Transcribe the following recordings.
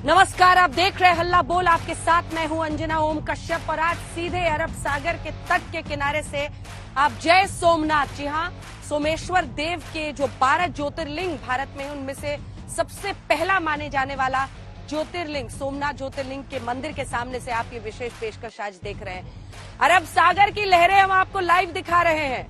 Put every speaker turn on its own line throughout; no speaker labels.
नमस्कार, आप देख रहे हल्ला बोल। आपके साथ मैं हूं अंजना ओम कश्यप और आज सीधे अरब सागर के तट के किनारे से आप जय सोमनाथ, जी हां, सोमेश्वर देव के जो 12 ज्योतिर्लिंग भारत में, उनमें से सबसे पहला माने जाने वाला ज्योतिर्लिंग सोमनाथ ज्योतिर्लिंग के मंदिर के सामने से आप ये विशेष पेशकश आज देख रहे हैं। अरब सागर की लहरें हम आपको लाइव दिखा रहे हैं।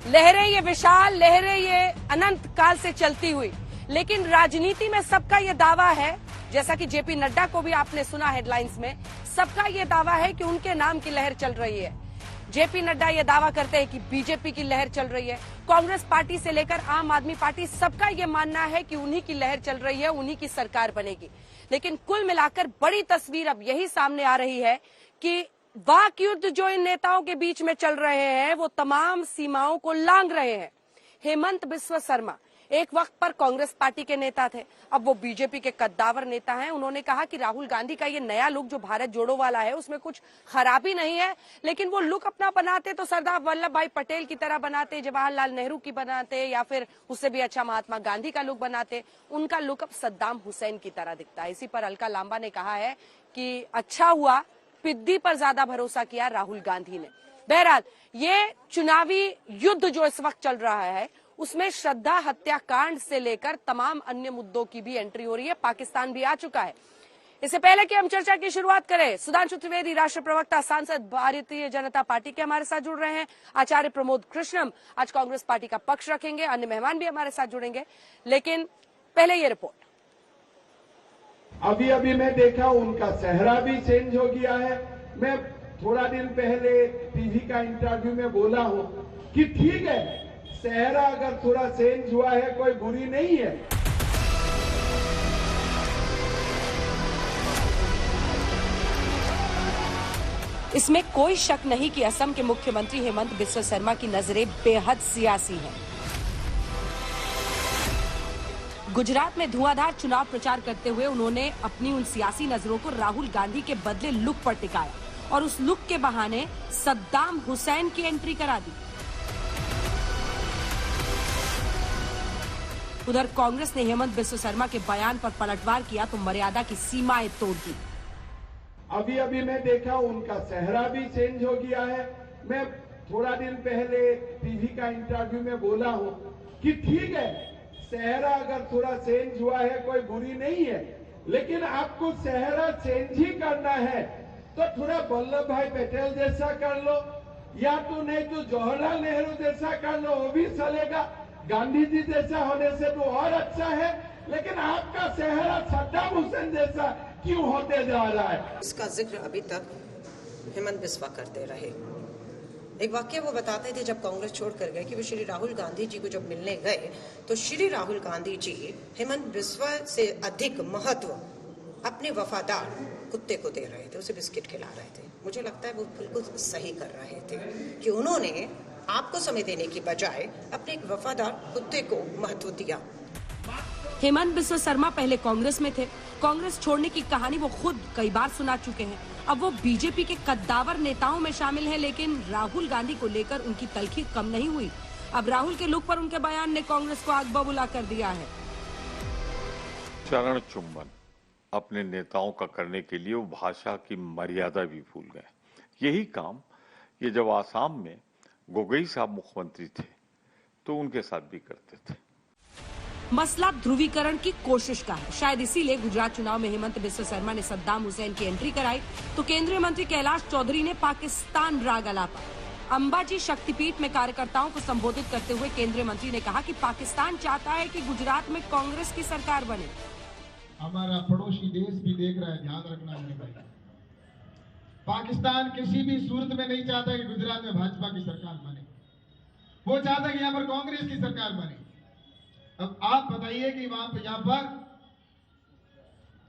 लहरें ये विशाल, लहरें ये अनंत काल से चलती हुई, लेकिन राजनीति में सबका ये दावा है, जैसा कि जेपी नड्डा को भी आपने सुना हेडलाइंस में, सबका ये दावा है कि उनके नाम की लहर चल रही है। जेपी नड्डा ये दावा करते हैं कि बीजेपी की लहर चल रही है। कांग्रेस पार्टी से लेकर आम आदमी पार्टी, सबका ये मानना है कि उन्हीं की लहर चल रही है, उन्हीं की सरकार बनेगी। लेकिन कुल मिलाकर बड़ी तस्वीर अब यही सामने आ रही है कि वाक युद्ध जो इन नेताओं के बीच में चल रहे हैं वो तमाम सीमाओं को लांघ रहे हैं। हेमंत बिस्वा शर्मा एक वक्त पर कांग्रेस पार्टी के नेता थे, अब वो बीजेपी के कद्दावर नेता हैं। उन्होंने कहा कि राहुल गांधी का ये नया लुक जो भारत जोड़ो वाला है उसमें कुछ खराबी नहीं है, लेकिन वो लुक अपना बनाते तो सरदार वल्लभ भाई पटेल की तरह बनाते, जवाहरलाल नेहरू की बनाते, या फिर उससे भी अच्छा महात्मा गांधी का लुक बनाते। उनका लुक अब सद्दाम हुसैन की तरह दिखता है। इसी पर अलका लांबा ने कहा है कि अच्छा हुआ पिद्दी पर ज्यादा भरोसा किया राहुल गांधी ने। बहरहाल ये चुनावी युद्ध जो इस वक्त चल रहा है उसमें श्रद्धा हत्याकांड से लेकर तमाम अन्य मुद्दों की भी एंट्री हो रही है। पाकिस्तान भी आ चुका है। इससे पहले कि हम चर्चा की शुरुआत करें, सुधांशु त्रिवेदी, राष्ट्रीय प्रवक्ता, सांसद, भारतीय जनता पार्टी के हमारे साथ जुड़ रहे हैं। आचार्य प्रमोद कृष्णम आज कांग्रेस पार्टी का पक्ष रखेंगे। अन्य मेहमान भी हमारे साथ जुड़ेंगे, लेकिन पहले ये रिपोर्ट।
अभी अभी मैं देखा उनका चेहरा भी चेंज हो गया है। मैं थोड़ा दिन पहले टीवी का इंटरव्यू में बोला हूं कि ठीक है, चेहरा अगर थोड़ा चेंज हुआ है कोई बुरी नहीं है।
इसमें कोई शक नहीं कि असम के मुख्यमंत्री हेमंत बिस्वा शर्मा की नजरें बेहद सियासी हैं। गुजरात में धुआंधार चुनाव प्रचार करते हुए उन्होंने अपनी उन सियासी नजरों को राहुल गांधी के बदले लुक पर टिकाया और उस लुक के बहाने सद्दाम हुसैन की एंट्री करा दी। उधर कांग्रेस ने हेमंत बिस्वा शर्मा के बयान पर पलटवार किया तो मर्यादा की सीमाएं तोड़ दी।
अभी अभी मैं देखा उनका चेहरा भी चेंज हो गया है। मैं थोड़ा दिन पहले टीवी का इंटरव्यू में बोला हूं कि ठीक है, चेहरा अगर थोड़ा चेंज हुआ है कोई बुरी नहीं है, लेकिन आपको चेहरा चेंज ही करना है तो थोड़ा वल्लभ भाई पटेल जैसा कर लो, या तो नहीं तो जवाहरलाल नेहरू जैसा कर लो, वो भी चलेगा। गांधी जी जैसा होने से तो और अच्छा है, लेकिन आपका चेहरा सद्दाम हुसैन जैसा क्यों होते जा रहा है?
इसका जिक्र अभी तक हेमंत बिस्वा करते रहे। एक वाक्य वो बताते थे जब कांग्रेस छोड़कर गए कि वो श्री राहुल गांधी जी को जब मिलने गए तो श्री राहुल गांधी जी हेमंत बिस्वा से अधिक महत्व अपने वफादार कुत्ते को दे रहे थे, उसे बिस्किट खिला रहे थे। मुझे लगता है वो बिल्कुल सही कर रहे थे कि उन्होंने आपको समय देने की बजाय अपने एक वफादार कुत्ते को महत्व दिया।
हेमंत बिस्वा शर्मा पहले कांग्रेस में थे। कांग्रेस छोड़ने की कहानी वो खुद कई बार सुना चुके हैं। अब वो बीजेपी के कद्दावर नेताओं में शामिल हैं, लेकिन राहुल गांधी को लेकर उनकी तलखी कम नहीं हुई। अब राहुल के लुक पर उनके बयान ने कांग्रेस को आग बबूला कर दिया है।
चरण चुम्बन अपने नेताओं का करने के लिए वो भाषा की मर्यादा भी भूल गए। यही काम ये जब आसाम में गोगोई साहब मुख्यमंत्री थे तो उनके साथ भी करते थे।
मसला ध्रुवीकरण की कोशिश का है। शायद इसीलिए गुजरात चुनाव में हेमंत बिस्वा शर्मा ने सद्दाम हुसैन की एंट्री कराई तो केंद्रीय मंत्री कैलाश चौधरी ने पाकिस्तान राग अलापा। अंबाजी शक्तिपीठ में कार्यकर्ताओं को संबोधित करते हुए केंद्रीय मंत्री ने कहा कि पाकिस्तान चाहता है कि गुजरात में कांग्रेस की सरकार बने।
हमारा पड़ोसी देश भी देख रहा है, ध्यान रखना मेरे भाई। पाकिस्तान किसी भी सूरत में नहीं चाहता कि गुजरात में भाजपा की सरकार बने, वो चाहता कि यहाँ पर कांग्रेस की सरकार बने। अब आप बताइए कि यहाँ पर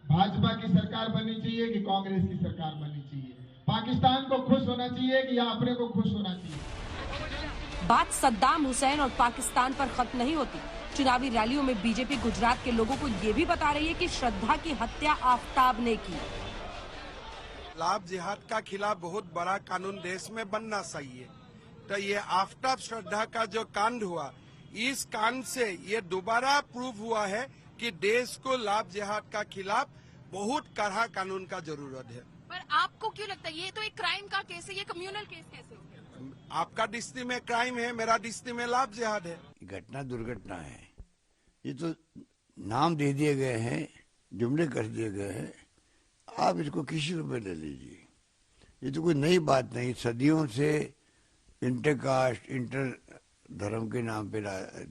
भाजपा की सरकार बननी चाहिए कि कांग्रेस की सरकार बननी चाहिए? पाकिस्तान को खुश होना चाहिए कि या अपने को खुश होना चाहिए?
बात सद्दाम हुसैन और पाकिस्तान पर खत्म नहीं होती। चुनावी रैलियों में बीजेपी गुजरात के लोगों को ये भी बता रही है कि श्रद्धा की हत्या आफ्ताब ने की।
लाभ जिहाद का खिलाफ बहुत बड़ा कानून देश में बनना चाहिए। तो ये आफ्ताब श्रद्धा का जो कांड हुआ, इस कांड से ये दोबारा प्रूव हुआ है कि देश को लाभ जिहाद का खिलाफ बहुत कड़ा कानून का जरूरत है।
पर आपको क्यों लगता है ये तो एक क्राइम का केस है, ये कम्युनल केस कैसे हो गया?
आपका डिस्ट्रिक्ट में क्राइम है, मेरा डिस्ट्रिक्ट में लाभ जिहाद है।
घटना दुर्घटना है, ये तो नाम दे दिए गए हैं, जुमले कर दिए गए हैं, आप इसको किसी रूप में ले लीजिए। ये तो कोई नई बात नहीं, सदियों से इंटरकास्ट इंटर धर्म के नाम पे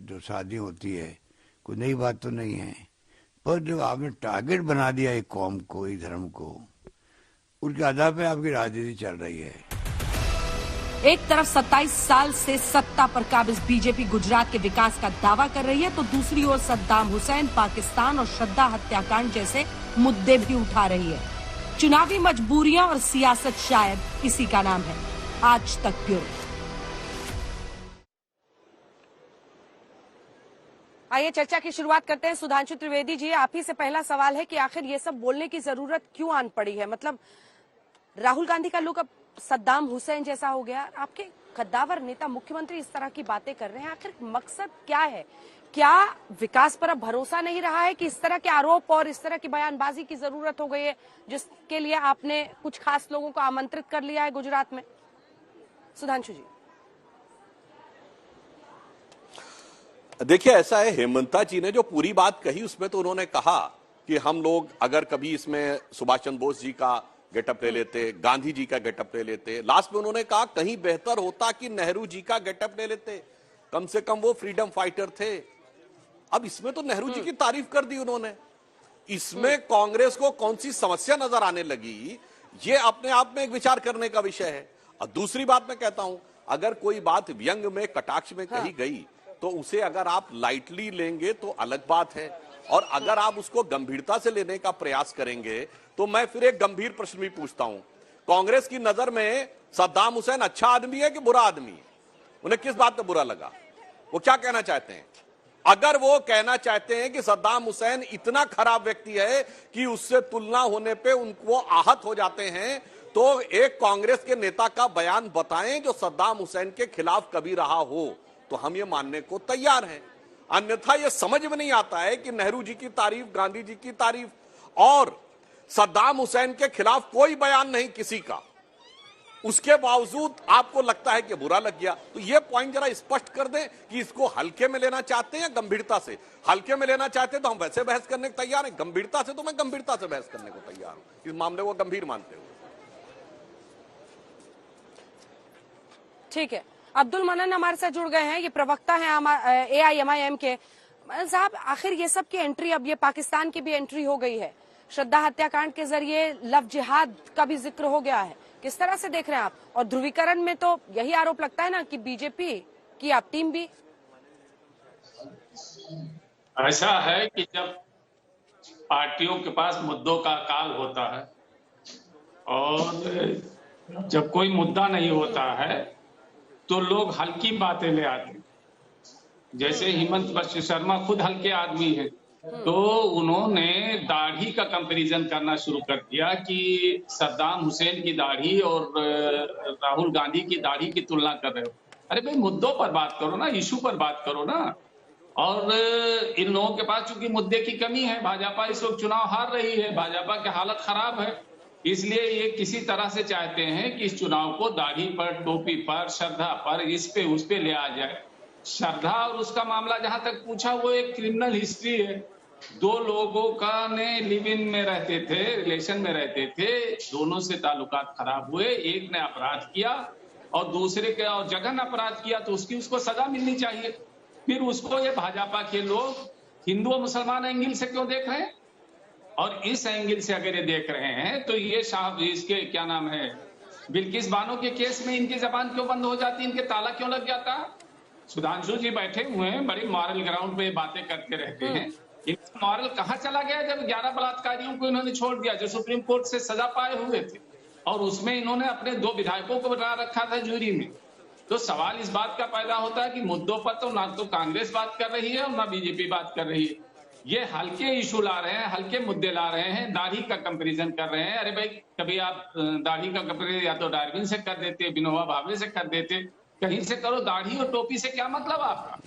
जो शादी होती है कोई नई बात तो नहीं है, पर जब आपने टारगेट बना दिया एक कौम को, एक धर्म को, उसके आधार पे आपकी राजनीति चल रही है।
एक तरफ 27 साल से सत्ता पर काबिज बीजेपी गुजरात के विकास का दावा कर रही है, तो दूसरी ओर सद्दाम हुसैन, पाकिस्तान और श्रद्धा हत्याकांड जैसे मुद्दे भी उठा रही है। चुनावी मजबूरियां और सियासत शायद इसी का नाम है। आज तक ब्यूरो। आइए चर्चा की शुरुआत करते हैं। सुधांशु त्रिवेदी जी, आप ही से पहला सवाल है कि आखिर ये सब बोलने की जरूरत क्यों आन पड़ी है? मतलब राहुल गांधी का लुक अब सद्दाम हुसैन जैसा हो गया, आपके कद्दावर नेता मुख्यमंत्री इस तरह की बातें कर रहे हैं, आखिर मकसद क्या है? क्या विकास पर अब भरोसा नहीं रहा है कि इस तरह के आरोप और इस तरह की बयानबाजी की जरूरत हो गई है, जिसके लिए आपने कुछ खास लोगों को आमंत्रित कर लिया है गुजरात में? सुधांशु जी।
देखिए, ऐसा है, हेमंता जी ने जो पूरी बात कही उसमें तो उन्होंने कहा कि हम लोग अगर कभी इसमें सुभाष चंद्र बोस जी का गेटअप ले लेते, गांधी जी का गेटअप ले लेते, लास्ट में उन्होंने कहा कहीं बेहतर होता कि नेहरू जी का गेटअप ले लेते, कम से कम वो फ्रीडम फाइटर थे। अब इसमें तो नेहरू जी की तारीफ कर दी उन्होंने, इसमें कांग्रेस को कौन सी समस्या नजर आने लगी, ये अपने आप में एक विचार करने का विषय है। और दूसरी बात मैं कहता हूं, अगर कोई बात व्यंग में, कटाक्ष में कही गई तो उसे अगर आप लाइटली लेंगे तो अलग बात है, और अगर आप उसको गंभीरता से लेने का प्रयास करेंगे तो मैं फिर एक गंभीर प्रश्न भी पूछता हूं, कांग्रेस की नजर में सद्दाम हुसैन अच्छा आदमी है कि बुरा आदमी है? उन्हें किस बात में बुरा लगा? वो क्या कहना चाहते हैं? अगर वो कहना चाहते हैं कि सद्दाम हुसैन इतना खराब व्यक्ति है कि उससे तुलना होने पे उनको आहत हो जाते हैं, तो एक कांग्रेस के नेता का बयान बताएं जो सद्दाम हुसैन के खिलाफ कभी रहा हो, तो हम ये मानने को तैयार हैं। अन्यथा ये समझ में नहीं आता है कि नेहरू जी की तारीफ, गांधी जी की तारीफ और सद्दाम हुसैन के खिलाफ कोई बयान नहीं किसी का, उसके बावजूद आपको लगता है कि बुरा लग गया। तो ये पॉइंट जरा स्पष्ट कर दें कि इसको हल्के में लेना चाहते हैं या गंभीरता से? हल्के में लेना चाहते हैं तो हम वैसे बहस करने को तैयार हैं, गंभीरता से तो मैं गंभीरता से बहस करने को तैयार हूं, इस मामले को गंभीर मानते हुए।
ठीक है, अब्दुल मनन हमारे साथ जुड़ गए हैं, ये प्रवक्ता हैं AIMIM के। साहब, आखिर ये सब की एंट्री, अब ये पाकिस्तान की भी एंट्री हो गई है, श्रद्धा हत्याकांड के जरिए लव जिहाद का भी जिक्र हो गया है, किस तरह से देख रहे हैं आप? और ध्रुवीकरण में तो यही आरोप लगता है ना कि बीजेपी की आप टीम भी।
ऐसा है कि जब पार्टियों के पास मुद्दों का काल होता है और जब कोई मुद्दा नहीं होता है तो लोग हल्की बातें ले आते हैं। जैसे हेमंत बिस्वा शर्मा खुद हल्के आदमी हैं, तो उन्होंने दाढ़ी का कंपैरिजन करना शुरू कर दिया कि सद्दाम हुसैन की दाढ़ी और राहुल गांधी की दाढ़ी की तुलना कर रहे हो। अरे भाई, मुद्दों पर बात करो ना, इशू पर बात करो ना। और इन लोगों के पास चूंकि मुद्दे की कमी है, भाजपा इस वक्त चुनाव हार रही है, भाजपा की हालत खराब है, इसलिए ये किसी तरह से चाहते हैं कि इस चुनाव को दाढ़ी पर, टोपी पर, श्रद्धा पर, इस पे उस पे ले आ जाए। श्रद्धा और उसका मामला जहां तक पूछा, वो एक क्रिमिनल हिस्ट्री है। दो लोगों का ने लिव इन में रहते थे, रिलेशन में रहते थे, दोनों से ताल्लुकात खराब हुए, एक ने अपराध किया और दूसरे के और जघन्य अपराध किया, तो उसको सजा मिलनी चाहिए। फिर उसको ये भाजपा के लोग हिंदू और मुसलमान एंगल से क्यों देख रहे हैं? और इस एंगल से अगर ये देख रहे हैं तो ये साहब, इसके क्या नाम है, बिल्किस बानो के केस में इनकी जबान क्यों बंद हो जाती, इनके ताला क्यों लग जाता? सुधांशु जी बैठे हुए हैं, बड़ी मॉरल ग्राउंड पे बातें करते रहते हैं, इनका मॉरल कहाँ चला गया जब 11 बलात्कारियों को इन्होंने छोड़ दिया जो सुप्रीम कोर्ट से सजा पाए हुए थे, और उसमें इन्होंने अपने 2 विधायकों को बना रखा था जूरी में। तो सवाल इस बात का पैदा होता है कि मुद्दों पर तो ना तो कांग्रेस बात कर रही है और ना बीजेपी बात कर रही है। ये हल्के इशू ला रहे हैं, हल्के मुद्दे ला रहे हैं, दाढ़ी का कंपैरिजन कर रहे हैं। अरे भाई, कभी आप दाढ़ी का कंपैरिजन या तो डार्विन से कर देते, विनोबा भावे से कर देते, कहीं से करो। दाढ़ी और टोपी से क्या मतलब आपका?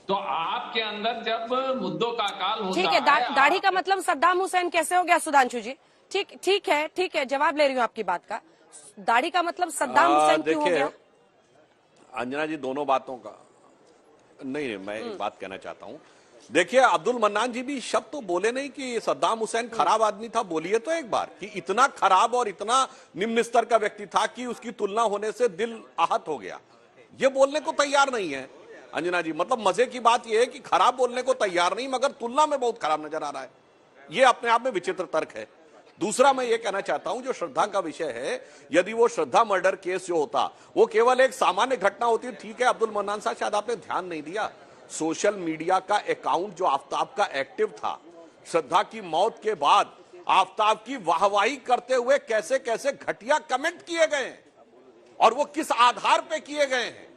तो आपके अंदर जब मुद्दों का अकाल होता
ठीक है, दाढ़ी का मतलब सद्दाम हुसैन कैसे हो गया सुधांशु जी? ठीक है, जवाब ले रही हूँ आपकी बात का। दाढ़ी का मतलब सद्दाम हुसैन क्यों हो गया?
अंजना जी, दोनों बातों का नहीं, मैं एक बात कहना चाहता हूं। देखिए, अब्दुल मन्नान जी भी शब्द तो बोले नहीं कि सद्दाम हुसैन खराब आदमी था। बोलिए तो एक बार कि इतना खराब और इतना निम्न स्तर का व्यक्ति था कि उसकी तुलना होने से दिल आहत हो गया। ये बोलने को तैयार नहीं है अंजना जी। मतलब मजे की बात यह है कि खराब बोलने को तैयार नहीं, मगर तुलना में बहुत खराब नजर आ रहा है। यह अपने आप में विचित्र तर्क है। दूसरा, मैं ये कहना चाहता हूं, जो श्रद्धा का विषय है, यदि वो श्रद्धा मर्डर केस जो होता वो केवल एक सामान्य घटना होती, ठीक है। अब्दुल मन्नान साहब, शायद आपने ध्यान नहीं दिया, सोशल मीडिया का अकाउंट जो आफ्ताब का एक्टिव था, श्रद्धा की मौत के बाद आफ्ताब की वाहवाही करते हुए कैसे कैसे घटिया कमेंट किए गए हैं और वो किस आधार पे किए गए हैं,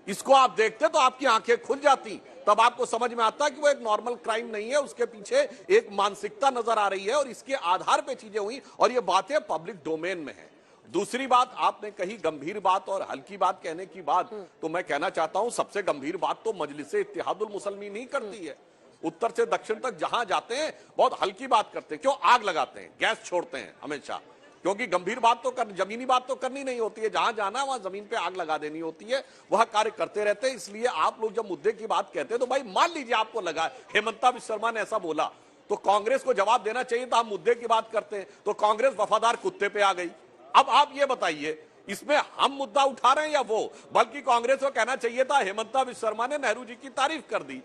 इसको आप देखते तो आपकी आंखें खुल जाती। तब आपको समझ में आता कि वो एक नॉर्मल क्राइम नहीं है, उसके पीछे एक मानसिकता नजर आ रही है और इसके आधार पे चीजें हुई और ये बातें पब्लिक डोमेन में है। दूसरी बात आपने कही, गंभीर बात और हल्की बात कहने की बात, तो मैं कहना चाहता हूं सबसे गंभीर बात तो मजलिस इत्तेहादुल मुसलमीन ही करती है। उत्तर से दक्षिण तक जहां जाते हैं बहुत हल्की बात करते हैं। क्यों? आग लगाते हैं, गैस छोड़ते हैं हमेशा, क्योंकि गंभीर बात तो जमीनी बात तो करनी नहीं होती है। जहां जाना वहां जमीन पे आग लगा देनी होती है, वह कार्य करते रहते हैं। इसलिए आप लोग जब मुद्दे की बात कहते हैं तो भाई मान लीजिए आपको लगा हेमंता विश्व शर्मा ने ऐसा बोला तो कांग्रेस को जवाब देना चाहिए था। हम मुद्दे की बात करते हैं तो कांग्रेस वफादार कुत्ते पे आ गई। अब आप ये बताइए, इसमें हम मुद्दा उठा रहे हैं या वो? बल्कि कांग्रेस को कहना चाहिए था हेमंता विश्व शर्मा ने नेहरू जी की तारीफ कर दी,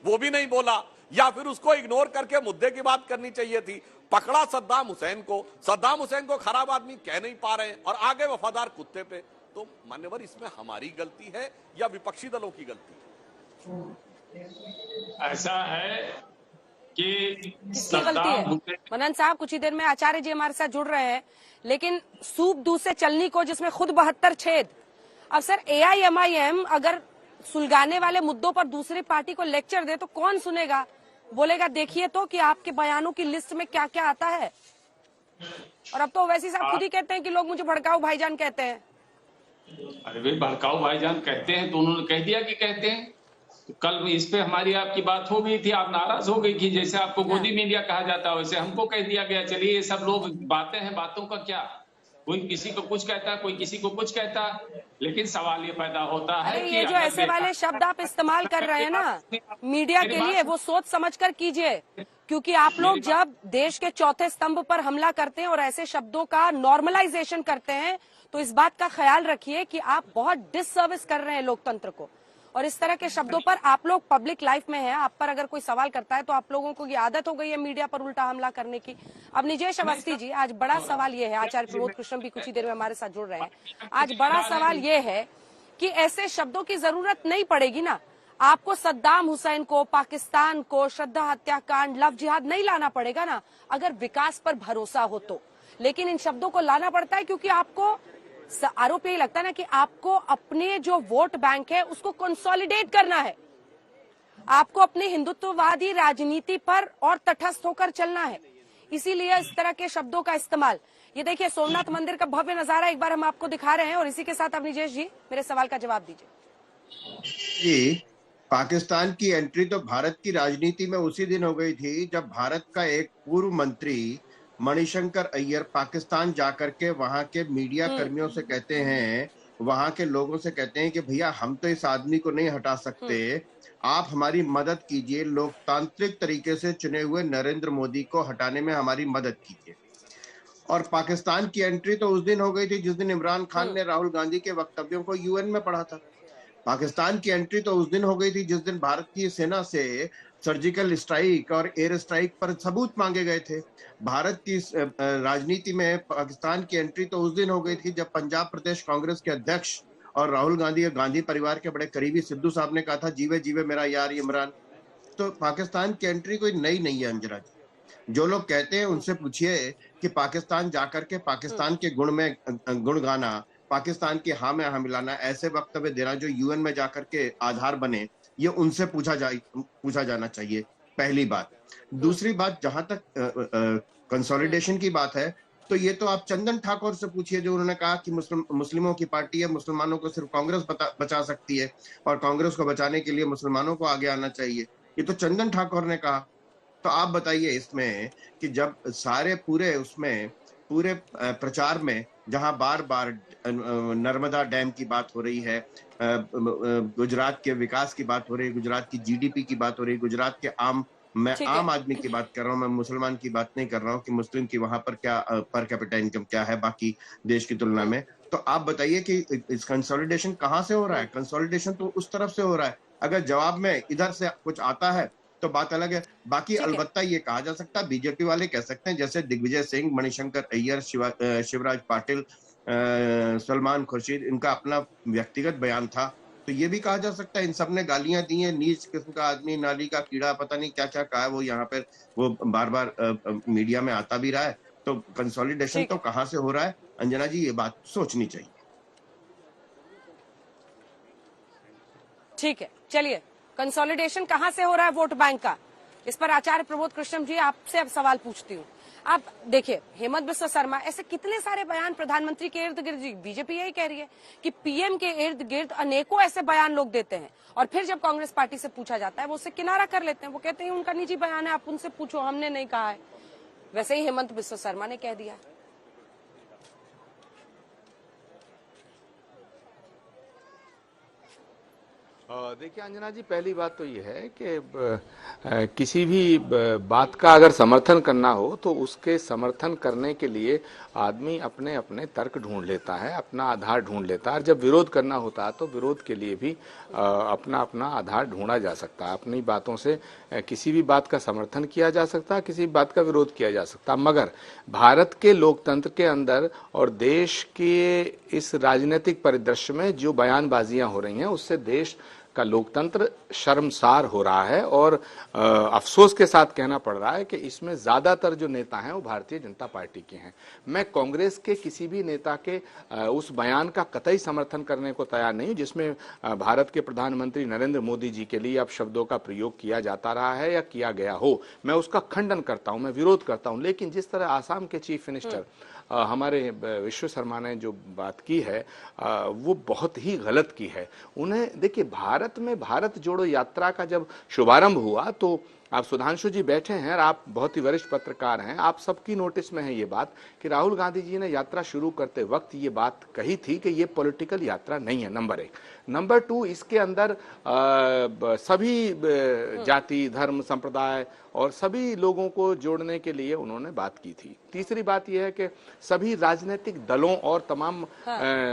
वो भी नहीं बोला, या फिर उसको इग्नोर करके मुद्दे की बात करनी चाहिए थी। पकड़ा सद्दाम हुसैन को खराब आदमी कह नहीं पा रहे हैं और आगे वफादार कुत्ते पे। तो मान्यवर, इसमें हमारी गलती है या विपक्षी दलों की गलती है?
ऐसा है कि
किसकी गलती है? मनन साहब, कुछ ही देर में आचार्य जी हमारे साथ जुड़ रहे हैं, लेकिन सूप दूध से चलनी को, जिसमें खुद 72 छेद। अब सर, AIMIM अगर सुलगाने वाले मुद्दों पर दूसरी पार्टी को लेक्चर दे तो कौन सुनेगा? बोलेगा देखिए तो कि आपके बयानों की लिस्ट में क्या क्या आता है। और अब तो वैसे साहब खुद ही कहते हैं कि लोग मुझे भड़काऊ भाईजान कहते हैं।
अरे भाई, भड़काऊ भाईजान कहते हैं तो उन्होंने कह दिया कि कहते हैं। तो कल इस पे हमारी आपकी बात हो गई थी, आप नाराज हो गई कि जैसे आपको गोदी मीडिया कहा जाता है वैसे हमको कह दिया गया। चलिए, ये सब लोग बातें हैं, बातों का क्या, कोई किसी को कुछ कहता, कोई किसी को कुछ कहता, लेकिन सवाल ये पैदा होता है कि
ये जो ऐसे वाले शब्द आप इस्तेमाल कर रहे हैं ना मीडिया के लिए, वो सोच समझकर कीजिए, क्योंकि आप लोग जब देश के चौथे स्तंभ पर हमला करते हैं और ऐसे शब्दों का नॉर्मलाइजेशन करते हैं तो इस बात का ख्याल रखिए कि आप बहुत डिससर्विस कर रहे हैं लोकतंत्र को। और इस तरह के शब्दों पर आप लोग पब्लिक लाइफ में हैं, आप पर अगर कोई सवाल करता है तो आप लोगों को ये आदत हो गई है मीडिया पर उल्टा हमला करने की। अब निजेश अवस्थी जी, आज बड़ा सवाल ये है, आचार्य प्रमोद कृष्ण भी कुछ ही देर में हमारे साथ जुड़ रहे हैं, आज बड़ा सवाल ये है कि ऐसे शब्दों की जरूरत नहीं पड़ेगी ना। आपको सद्दाम हुसैन को, पाकिस्तान को, श्रद्धा हत्याकांड, लव जिहाद नहीं लाना पड़ेगा ना, अगर विकास पर भरोसा हो तो। लेकिन इन शब्दों को लाना पड़ता है क्योंकि आपको आरोप यही लगता है ना कि आपको अपने जो वोट बैंक है उसको कंसोलिडेट करना है, आपको अपनी हिंदुत्ववादी राजनीति पर और तटस्थ होकर चलना है, इसीलिए इस तरह के शब्दों का इस्तेमाल। ये देखिए, सोमनाथ मंदिर का भव्य नजारा एक बार हम आपको दिखा रहे हैं और इसी के साथ अब निजेश जी मेरे सवाल का जवाब दीजिए।
जी, पाकिस्तान की एंट्री तो भारत की राजनीति में उसी दिन हो गई थी जब भारत का एक पूर्व मंत्री मणिशंकर अय्यर पाकिस्तान जाकर के वहां के मीडिया कर्मियों से कहते हैं, वहां के लोगों से कहते हैं कि भैया हम तो इस आदमी को नहीं हटा सकते, आप हमारी मदद कीजिए, लोकतांत्रिक तरीके से चुने हुए नरेंद्र मोदी को हटाने में हमारी मदद कीजिए। और पाकिस्तान की एंट्री तो उस दिन हो गई थी जिस दिन इमरान खान ने राहुल गांधी के वक्तव्यों को UN में पढ़ा था। पाकिस्तान की एंट्री तो उस दिन हो गई थी जिस दिन भारत की सेना से सर्जिकल स्ट्राइक और एयर स्ट्राइक पर सबूत मांगे गए थे। भारत की राजनीति में पाकिस्तान की एंट्री तो उस दिन हो गई थी जब पंजाब प्रदेश कांग्रेस के अध्यक्ष और राहुल गांधी और गांधी परिवार के बड़े करीबी सिद्धू साहब ने कहा था जीवे जीवे मेरा यार इमरान। तो पाकिस्तान की एंट्री कोई नई नहीं है अंजना जी। जो लोग कहते हैं उनसे पूछिए कि पाकिस्तान जाकर के पाकिस्तान के गुण गाना, पाकिस्तान की हाँ में हाँ मिलाना, ऐसे वक्तव्य देना जो UN में जाकर के आधार बने, ये उनसे पूछा जाना चाहिए, पहली बात। दूसरी बात, जहां तक कंसोलिडेशन की बात है तो ये तो आप चंदन ठाकुर से पूछिए, जो उन्होंने कहा कि मुस्लिमों की पार्टी है, मुसलमानों को सिर्फ कांग्रेस बचा सकती है और कांग्रेस को बचाने के लिए मुसलमानों को आगे आना चाहिए। ये तो चंदन ठाकुर ने कहा। तो आप बताइए इसमें कि जब सारे पूरे प्रचार में जहां बार बार नर्मदा डैम की बात हो रही है, गुजरात के विकास की बात हो रही है, गुजरात की जीडीपी की बात हो रही है, गुजरात के मैं आम आदमी की बात कर रहा हूँ, मैं मुसलमान की बात नहीं कर रहा हूँ कि मुस्लिम की वहां पर क्या पर कैपिटा इनकम क्या है बाकी देश की तुलना में। तो आप बताइए कि इस कंसोलिडेशन कहाँ से हो रहा है? कंसोलिडेशन तो उस तरफ से हो रहा है। अगर जवाब में इधर से कुछ आता है तो बात अलग है। बाकी अलबत्ता ये कहा जा सकता है, बीजेपी वाले कह सकते हैं, जैसे दिग्विजय सिंह, मणिशंकर अय्यर, शिवराज पाटिल, सलमान खुर्शीद, इनका अपना व्यक्तिगत बयान था, तो ये भी कहा जा सकता है इन सब ने गालियां दी हैं, नीच किस्म का आदमी, नाली का कीड़ा, पता नहीं क्या क्या कहा है वो यहाँ पर, वो बार बार मीडिया में आता भी रहा है। तो कंसोलिडेशन तो कहाँ से हो रहा है अंजना जी, ये बात सोचनी चाहिए।
ठीक है, चलिए, कंसोलिडेशन कहां से हो रहा है वोट बैंक का, इस पर आचार्य प्रबोध कृष्णम जी आपसे अब सवाल पूछती हूँ। आप देखिए, हेमंत बिस्वा शर्मा, ऐसे कितने सारे बयान प्रधानमंत्री के इर्द गिर्द, बीजेपी यही कह रही है कि पीएम के इर्द गिर्द अनेकों ऐसे बयान लोग देते हैं और फिर जब कांग्रेस पार्टी से पूछा जाता है वो उससे किनारा कर लेते हैं, वो कहते हैं उनका निजी बयान है, आप उनसे पूछो, हमने नहीं कहा है। वैसे ही हेमंत बिस्वा शर्मा ने कह दिया।
देखिए अंजना जी, पहली बात तो ये है कि किसी भी बात का अगर समर्थन करना हो तो उसके समर्थन करने के लिए आदमी अपने अपने तर्क ढूंढ लेता है, अपना आधार ढूंढ लेता है, और जब विरोध करना होता है तो विरोध के लिए भी अपना अपना आधार ढूंढा जा सकता है। अपनी बातों से किसी भी बात का समर्थन किया जा सकता है, किसी भी बात का विरोध किया जा सकता है। मगर भारत के लोकतंत्र के अंदर और देश के इस राजनीतिक परिदृश्य में जो बयानबाजियां हो रही हैं उससे देश का लोकतंत्र शर्मसार हो रहा है और अफसोस के साथ कहना पड़ रहा है कि इसमें ज्यादातर जो नेता हैं वो भारतीय जनता पार्टी के हैं। मैं कांग्रेस के किसी भी नेता के उस बयान का कतई समर्थन करने को तैयार नहीं हूं जिसमें भारत के प्रधानमंत्री नरेंद्र मोदी जी के लिए अब शब्दों का प्रयोग किया जाता रहा है या किया गया हो। मैं उसका खंडन करता हूं, मैं विरोध करता हूं। लेकिन जिस तरह आसाम के चीफ मिनिस्टर हमारे विश्व शर्मा ने जो बात की है वो बहुत ही गलत की है। उन्हें देखिए, भारत में भारत जोड़ो यात्रा का जब शुभारंभ हुआ तो आप सुधांशु जी बैठे हैं और आप बहुत ही वरिष्ठ पत्रकार हैं, आप सबकी नोटिस में है ये बात कि राहुल गांधी जी ने यात्रा शुरू करते वक्त ये बात कही थी कि ये पॉलिटिकल यात्रा नहीं है, नंबर 1। नंबर 2, इसके अंदर सभी जाति, धर्म, संप्रदाय और सभी लोगों को जोड़ने के लिए उन्होंने बात की थी। तीसरी बात यह है कि सभी राजनीतिक दलों और तमाम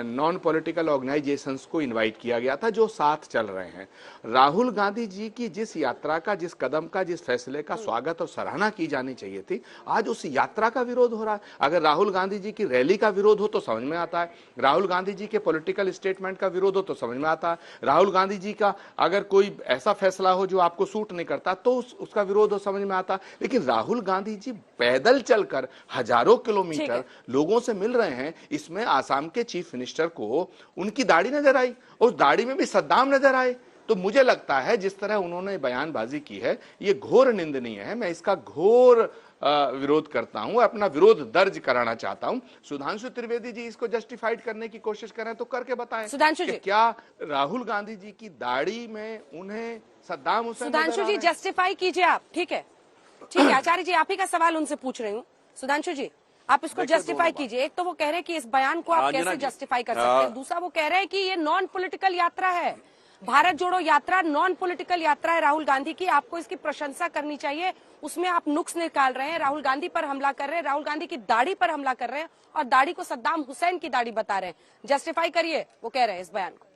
नॉन पॉलिटिकल ऑर्गेनाइजेशंस को इनवाइट किया गया था जो साथ चल रहे हैं। राहुल गांधी जी की जिस यात्रा का, जिस कदम का, जिस फैसले का स्वागत और सराहना की जानी चाहिए थी, आज उस यात्रा का विरोध हो रहा है। अगर राहुल गांधी जी की रैली का विरोध हो तो समझ में आता है, राहुल गांधी जी के पॉलिटिकल स्टेटमेंट का विरोध हो तो समझ में आता है, राहुल गांधी जी का अगर कोई ऐसा फैसला हो जो आपको सूट नहीं करता तो उसका विरोध हो समझ में आता। लेकिन राहुल गांधी जी पैदल चलकर हजारों किलोमीटर लोगों से मिल रहे हैं, इसमें आसाम के चीफ मिनिस्टर को उनकी दाढ़ी नजर आई, उस दाढ़ी में भी सद्दाम नजर आए। तो मुझे लगता है जिस तरह उन्होंने बयानबाजी की है ये घोर निंदनीय है। मैं इसका घोर विरोध करता हूं, अपना विरोध दर्ज कराना चाहता हूं। सुधांशु त्रिवेदी जी इसको जस्टिफाइड करने की कोशिश करें तो करके बताएं कि क्या राहुल गांधी जी की दाढ़ी में उन्हें सद्दाम हुसैन,
सुधांशु जी जस्टिफाई कीजिए आप। ठीक है, ठीक है आचार्य जी, आप ही का सवाल उनसे पूछ रही हूँ। सुधांशु जी आप इसको जस्टिफाई कीजिए। एक तो वो कह रहे हैं कि इस बयान को आप कैसे जस्टिफाई कर सकते हैं, दूसरा वो कह रहे हैं कि ये नॉन पॉलिटिकल यात्रा है, भारत जोड़ो यात्रा नॉन पॉलिटिकल यात्रा है राहुल गांधी की, आपको इसकी प्रशंसा करनी चाहिए। उसमें आप नुक्स निकाल रहे हैं, राहुल गांधी पर हमला कर रहे हैं, राहुल गांधी की दाढ़ी पर हमला कर रहे हैं और दाढ़ी को सद्दाम हुसैन की दाढ़ी बता रहे हैं। जस्टिफाई करिए, वो कह रहे हैं इस बयान को।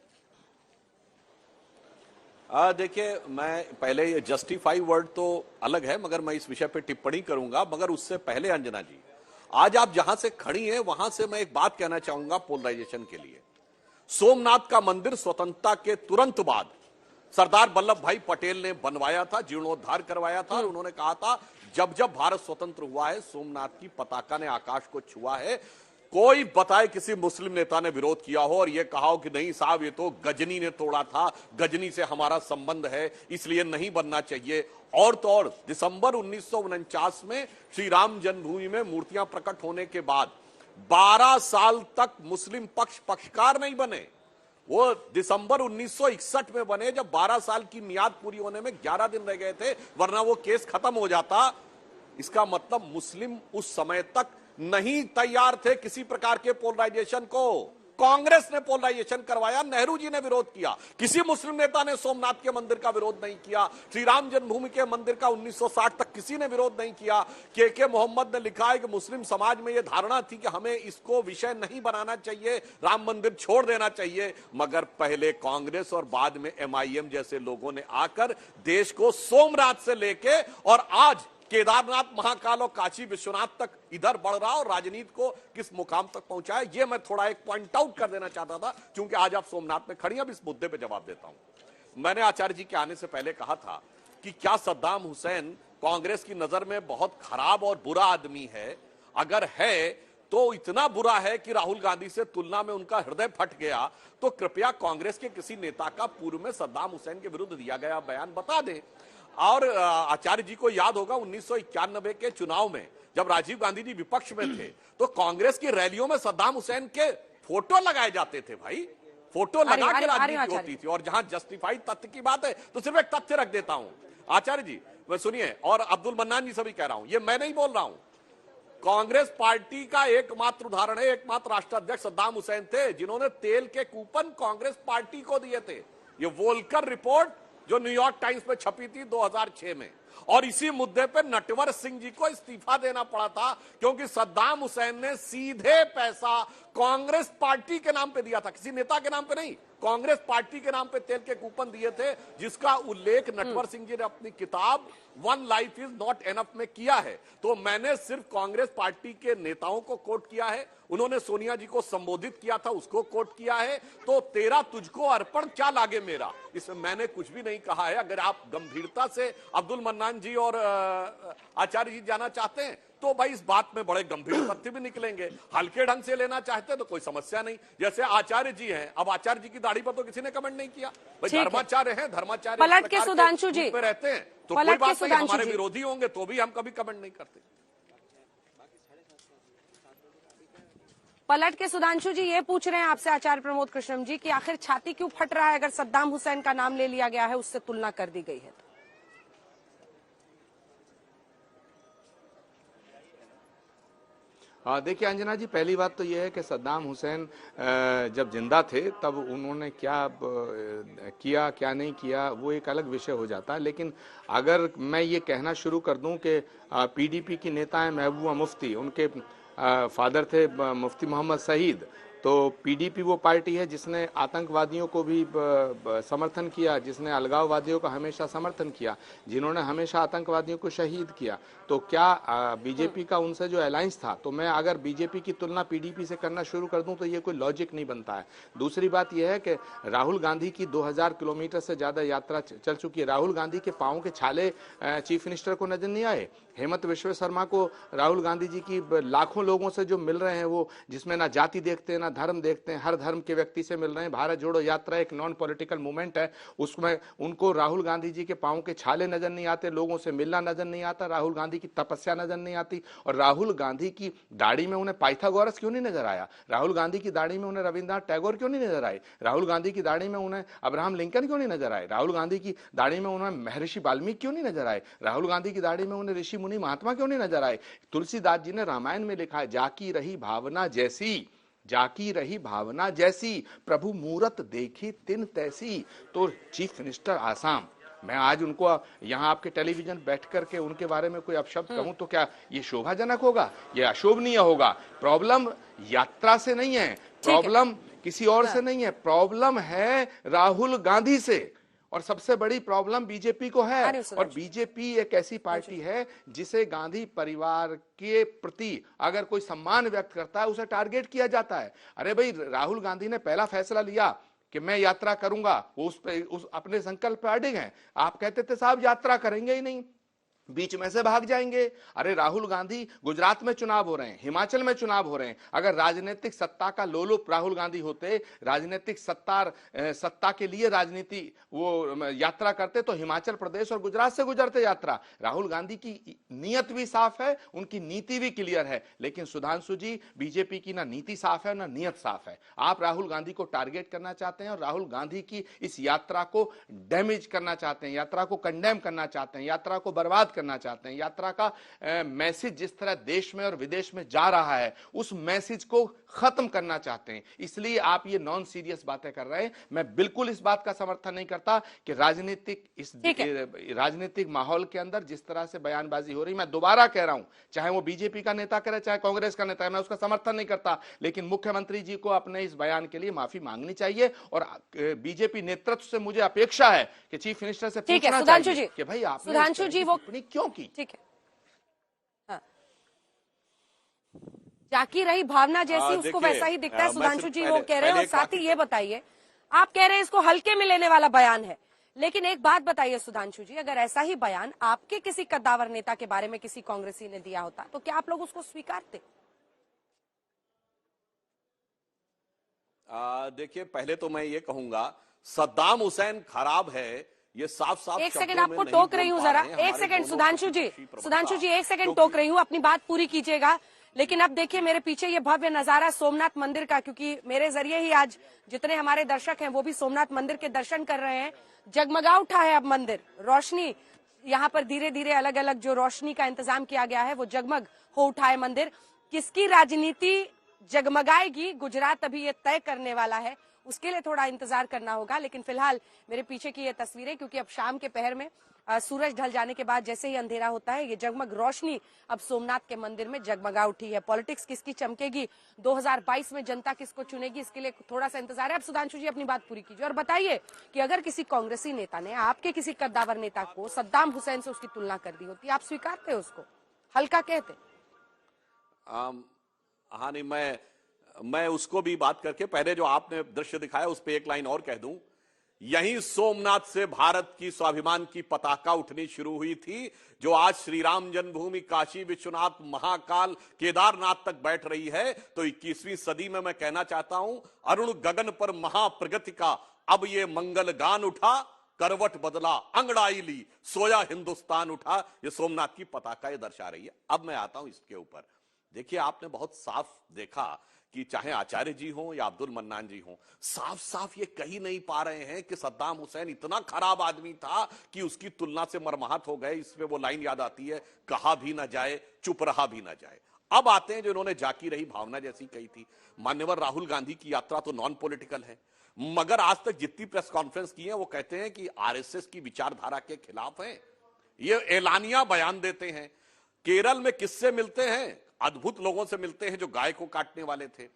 देखिए, मैं पहले ये जस्टिफाई वर्ड तो अलग है, मगर मैं इस विषय पे टिप्पणी करूंगा। मगर उससे पहले अंजना जी, आज आप जहां से खड़ी हैं वहां से मैं एक बात कहना चाहूंगा पोलराइजेशन के लिए। सोमनाथ का मंदिर स्वतंत्रता के तुरंत बाद सरदार वल्लभ भाई पटेल ने बनवाया था, जीर्णोद्धार करवाया था और उन्होंने कहा था जब जब भारत स्वतंत्र हुआ है सोमनाथ की पताका ने आकाश को छुआ है। कोई बताए किसी मुस्लिम नेता ने विरोध किया हो और यह कहा हो कि नहीं साहब ये तो गजनी ने तोड़ा था, गजनी से हमारा संबंध है इसलिए नहीं बनना चाहिए। और तो और दिसंबर 1949 में श्री राम जन्मभूमि में मूर्तियां प्रकट होने के बाद 12 साल तक मुस्लिम पक्ष पक्षकार नहीं बने। वो दिसंबर 1961 में बने जब 12 साल की मियाद पूरी होने में 11 दिन रह गए थे, वरना वो केस खत्म हो जाता। इसका मतलब मुस्लिम उस समय तक नहीं तैयार थे किसी प्रकार के पोलराइजेशन को। कांग्रेस ने पोलराइजेशन करवाया, नेहरू जी ने विरोध किया। किसी मुस्लिम नेता ने सोमनाथ के मंदिर का विरोध नहीं किया, श्री राम जन्मभूमि के मंदिर का 1960 तक किसी ने विरोध नहीं किया। के मोहम्मद ने लिखा है कि मुस्लिम समाज में यह धारणा थी कि हमें इसको विषय नहीं बनाना चाहिए, राम मंदिर छोड़ देना चाहिए। मगर पहले कांग्रेस और बाद में MIM जैसे लोगों ने आकर देश को सोमनाथ से लेके और आज केदारनाथ, महाकाल और काशी विश्वनाथ तक इधर बढ़ रहा और राजनीति को किस मुकाम तक पहुंचा है, ये मैं थोड़ा एक पॉइंट आउट कर देना चाहता था, क्योंकि आज आप सोमनाथ में खड़ी हैं। अब इस मुद्दे पे जवाब देता हूं। मैंने आचार्य जी के आने से पहले कहा था कि क्या सद्दाम हुसैन कांग्रेस की नजर में बहुत खराब और बुरा आदमी है? अगर है तो इतना बुरा है कि राहुल गांधी से तुलना में उनका हृदय फट गया, तो कृपया कांग्रेस के किसी नेता का पूर्व में सद्दाम हुसैन के विरुद्ध दिया गया बयान बता दें। और आचार्य जी को याद होगा 1991 के चुनाव में जब राजीव गांधी जी विपक्ष में थे तो कांग्रेस की रैलियों में सद्दाम हुसैन के फोटो लगाए जाते थे। भाई फोटो लगा के राजनीति होती थी। और जहां जस्टिफाइड तथ्य की बात है तो सिर्फ एक तथ्य रख देता हूं आचार्य जी, वह सुनिए, और अब्दुल मन्नान जी से भी कह रहा हूं, ये मैं नहीं बोल रहा हूं। कांग्रेस पार्टी का एकमात्र उदाहरण है, एकमात्र राष्ट्राध्यक्ष सद्दाम हुसैन थे जिन्होंने तेल के कूपन कांग्रेस पार्टी को दिए थे। ये वोल्कर रिपोर्ट जो न्यूयॉर्क टाइम्स में छपी थी 2006 में, और इसी मुद्दे पर नटवर सिंह जी को इस्तीफा देना पड़ा था क्योंकि सद्दाम हुसैन ने सीधे पैसा कांग्रेस पार्टी के नाम पे दिया था, किसी नेता के नाम पे नहीं, कांग्रेस पार्टी के नाम पे तेल के कूपन दिए थे, जिसका उल्लेख नटवर सिंह जी ने अपनी किताब one life is not enough में किया है। तो मैंने सिर्फ कांग्रेस पार्टी के नेताओं को कोट किया है, उन्होंने सोनिया जी को संबोधित किया था उसको कोट किया है। तो तेरा तुझको अर्पण क्या लागे मेरा, इसमें मैंने कुछ भी नहीं कहा है। अगर आप गंभीरता से अब्दुल मन्नान जी और आचार्य जी जाना चाहते हैं तो भाई इस बात में बड़े गंभीर तथ्य भी निकलेंगे। हल्के ढंग से लेना चाहते हैं तो कोई समस्या नहीं। जैसे आचार्य जी हैं, अब आचार्य जी की दाढ़ी पर तो किसी ने कमेंट नहीं किया, भाई धर्माचार्य हैं, धर्माचार्य
पलट के सुधांशु जी
पे रहते हैं तो कोई बात नहीं, हमारे विरोधी होंगे तो भी हम कभी कमेंट नहीं करते।
पलट के सुधांशु जी ये पूछ रहे हैं आपसे आचार्य प्रमोद कृष्णम जी कि आखिर छाती क्यों फट रहा है अगर सद्दाम हुसैन का नाम ले लिया गया है, उससे तुलना कर दी गई है तो?
देखिए अंजना जी, पहली बात तो यह है कि सद्दाम हुसैन जब जिंदा थे तब उन्होंने क्या किया क्या नहीं किया वो एक अलग विषय हो जाता है। लेकिन अगर मैं ये कहना शुरू कर दूं कि PDP की नेता हैं महबूबा मुफ्ती, उनके फादर थे मुफ्ती मोहम्मद सईद, तो PDP वो पार्टी है जिसने आतंकवादियों को भी समर्थन किया, जिसने अलगाववादियों का हमेशा समर्थन किया, जिन्होंने हमेशा आतंकवादियों को शहीद किया। तो क्या बीजेपी का उनसे जो अलायंस था, तो मैं अगर बीजेपी की तुलना PDP से करना शुरू कर दूं तो ये कोई लॉजिक नहीं बनता है। दूसरी बात यह है कि राहुल गांधी की 2000 किलोमीटर से ज्यादा यात्रा चल चुकी है। राहुल गांधी के पाँव के छाले चीफ मिनिस्टर को नजर नहीं आए। हेमंत विश्व शर्मा को राहुल गांधी जी की लाखों लोगों से जो मिल रहे हैं, वो जिसमें ना जाति देखते हैं ना धर्म देखते हैं, हर धर्म के व्यक्ति से मिल रहे हैं। भारत जोड़ो यात्रा एक नॉन पॉलिटिकल मूवमेंट है, उसमें उनको राहुल गांधी जी के पाँव के छाले नजर नहीं आते, लोगों से मिलना नजर नहीं आता, राहुल गांधी की तपस्या नजर नहीं आती। और राहुल गांधी की दाढ़ी में उन्हें पाइथागोरस क्यों नहीं नजर आया? राहुल गांधी की दाढ़ी में उन्हें रविन्द्रनाथ टैगोर क्यों नहीं नजर आए? राहुल गांधी की दाढ़ी में उन्हें अब्राहम लिंकन क्यों नहीं नजर आए? राहुल गांधी की दाढ़ी में उन्हें महर्षि वाल्मीकि क्यों नहीं नजर आए? राहुल गांधी की दाढ़ी में उन्हें ऋषि मुनि महात्मा क्यों नहीं नजर आए? तुलसीदास जी ने रामायण में लिखा है, जाकी रही भावना जैसी, जाकी रही भावना जैसी, प्रभु मूरत देखी तिन तैसी। तो चीफ मिनिस्टर आसाम, मैं आज उनको यहाँ आपके टेलीविजन बैठ करके उनके बारे में कोई अपशब्द कहूं तो क्या ये शोभाजनक होगा? ये अशोभनीय होगा? प्रॉब्लम यात्रा से नहीं है, प्रॉब्लम किसी और से नहीं है, प्रॉब्लम है राहुल गांधी से। और सबसे बड़ी प्रॉब्लम बीजेपी को है। और बीजेपी एक ऐसी पार्टी है जिसे गांधी परिवार के प्रति अगर कोई सम्मान व्यक्त करता है उसे टारगेट किया जाता है। अरे भाई, राहुल गांधी ने पहला फैसला लिया कि मैं यात्रा करूंगा, वो उस अपने संकल्प पर अडिग हैं। आप कहते थे साहब यात्रा करेंगे ही नहीं, बीच में से भाग जाएंगे। अरे राहुल गांधी, गुजरात में चुनाव हो रहे हैं, हिमाचल में चुनाव हो रहे हैं, अगर राजनीतिक सत्ता का लोलुप राहुल गांधी होते, राजनीतिक सत्ता के लिए राजनीति वो यात्रा करते, तो हिमाचल प्रदेश और गुजरात से गुजरते यात्रा। राहुल गांधी की नीयत भी साफ है, उनकी नीति भी क्लियर है, लेकिन सुधांशु जी, बीजेपी की ना नीति साफ है ना नीयत साफ है। आप राहुल गांधी को टारगेट करना चाहते हैं और राहुल गांधी की इस यात्रा को डैमेज करना चाहते हैं, यात्रा को कंडेम करना चाहते हैं, यात्रा को बर्बाद करना चाहते हैं। यात्रा का मैसेज जिस तरह देश में और विदेश में जा रहा है, उस मैसेज को खत्म करना चाहते हैं, इसलिए आप ये नॉन सीरियस बातें कर रहे हैं। मैं बिल्कुल इस बात का समर्थन नहीं करता कि राजनीतिक माहौल के अंदर जिस तरह से बयानबाजी हो रही, मैं दोबारा कह रहा हूं, चाहे वो बीजेपी का नेता करे चाहे कांग्रेस का नेता है, मैं उसका समर्थन नहीं करता, लेकिन मुख्यमंत्री जी को अपने इस बयान के लिए माफी मांगनी चाहिए। और बीजेपी नेतृत्व से मुझे अपेक्षा है कि चीफ मिनिस्टर से पूछना चाहिए कि भाई आपने
सुधांशु जी वो
क्यों की।
ठीक है, हाँ। जाकी रही भावना जैसी उसको वैसा ही दिखता है, सुधांशु जी वो कह रहे हैं। और साथ ही ये बताइए, आप कह रहे हैं इसको हल्के में लेने वाला बयान है, लेकिन एक बात बताइए सुधांशु जी, अगर ऐसा ही बयान आपके किसी कद्दावर नेता के बारे में किसी कांग्रेसी ने दिया होता तो क्या आप लोग उसको स्वीकारते?
देखिए, पहले तो मैं ये कहूंगा सद्दाम हुसैन खराब है, ये साफ साफ
एक सेकंड आपको टोक रही हूँ जरा, एक सेकंड सुधांशु जी एक सेकंड टोक रही हूँ, अपनी बात पूरी कीजिएगा। लेकिन अब देखिए मेरे पीछे ये भव्य नजारा सोमनाथ मंदिर का, क्योंकि मेरे जरिए ही आज जितने हमारे दर्शक हैं वो भी सोमनाथ मंदिर के दर्शन कर रहे हैं। जगमगा उठा है अब मंदिर, रोशनी यहाँ पर धीरे धीरे अलग अलग जो रोशनी का इंतजाम किया गया है वो जगमग हो उठा है मंदिर। किसकी राजनीति जगमगाएगी गुजरात अभी ये तय करने वाला है, उसके लिए थोड़ा इंतजार करना होगा। लेकिन फिलहाल मेरे पीछे की ये तस्वीरें, क्योंकि अब शाम के पहर में सूरज ढल जाने के बाद जैसे ही अंधेरा होता है, ये जगमग रोशनी अब सोमनाथ के मंदिर में जगमगा उठी है। पॉलिटिक्स किसकी चमकेगी, 2022 में जनता किसको चुनेगी, इसके लिए थोड़ा सा इंतजार है। अब सुधांशु जी अपनी बात पूरी कीजिए और बताइए कि अगर किसी कांग्रेसी नेता ने आपके किसी कद्दावर नेता को सद्दाम हुसैन से उसकी तुलना कर दी होती, आप स्वीकारते उसको, हल्का कहते?
हाँ, नहीं, मैं उसको भी बात करके पहले जो आपने दृश्य दिखाया उस पर एक लाइन और कह दूं। यहीं सोमनाथ से भारत की स्वाभिमान की पताका उठनी शुरू हुई थी, जो आज श्री राम जन्मभूमि, काशी विश्वनाथ, महाकाल, केदारनाथ तक बैठ रही है। तो 21वीं सदी में मैं कहना चाहता हूं, अरुण गगन पर महाप्रगति का अब ये मंगल गान उठा, करवट बदला अंगड़ाई ली, सोया हिंदुस्तान उठा। ये सोमनाथ की पताका ये दर्शा रही है। अब मैं आता हूं इसके ऊपर। देखिए, आपने बहुत साफ देखा कि चाहे आचार्य जी हो या अब्दुल मन्नान जी हो, साफ साफ ये कही नहीं पा रहे हैं कि सद्दाम हुसैन इतना खराब आदमी था कि उसकी तुलना से मरमाहत हो गए। इसमें वो लाइन याद आती है, कहा भी ना जाए चुप रहा भी ना जाए। अब आते हैं जो इन्होंने जाकी रही भावना जैसी कही थी। मान्यवर राहुल गांधी की यात्रा तो नॉन पॉलिटिकल है, मगर आज तक जितनी प्रेस कॉन्फ्रेंस की है वो कहते हैं कि आरएसएस की विचारधारा के खिलाफ है। ये एलानिया बयान देते हैं। केरल में किससे मिलते हैं? अद्भुत लोगों से मिलते हैं जो गाय को काटने वाले थे।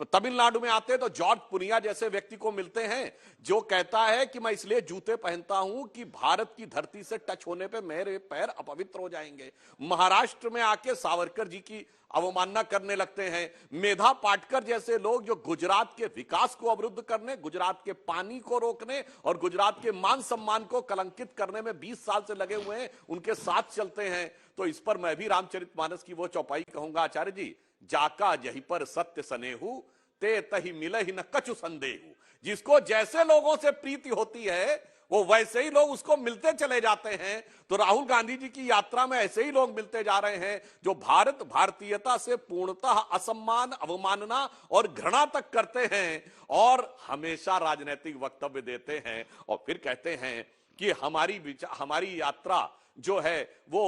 तमिलनाडु में आते हैं तो जॉर्ज पुनिया जैसे व्यक्ति को मिलते हैं जो कहता है कि मैं इसलिए जूते पहनता हूं कि भारत की धरती से टच होने पे मेरे पैर अपवित्र हो जाएंगे। महाराष्ट्र में आके सावरकर जी की अवमानना करने लगते हैं। मेधा पाटकर जैसे लोग जो गुजरात के विकास को अवरुद्ध करने, गुजरात के पानी को रोकने और गुजरात के मान सम्मान को कलंकित करने में 20 साल से लगे हुए हैं, उनके साथ चलते हैं। तो इस पर मैं भी रामचरितमानस की वो चौपाई कहूंगा, आचार्य जी, जाका जही पर सत्य सनेहू, ते तही मिलहि न कछु संदेहू। जिसको जैसे लोगों से प्रीति होती है वो वैसे ही लोग उसको मिलते चले जाते हैं। तो राहुल गांधी जी की यात्रा में ऐसे ही लोग मिलते जा रहे हैं जो भारतीयता से पूर्णतः असम्मान, अवमानना और घृणा तक करते हैं और हमेशा राजनीतिक वक्तव्य देते हैं और फिर कहते हैं कि हमारी यात्रा जो है वो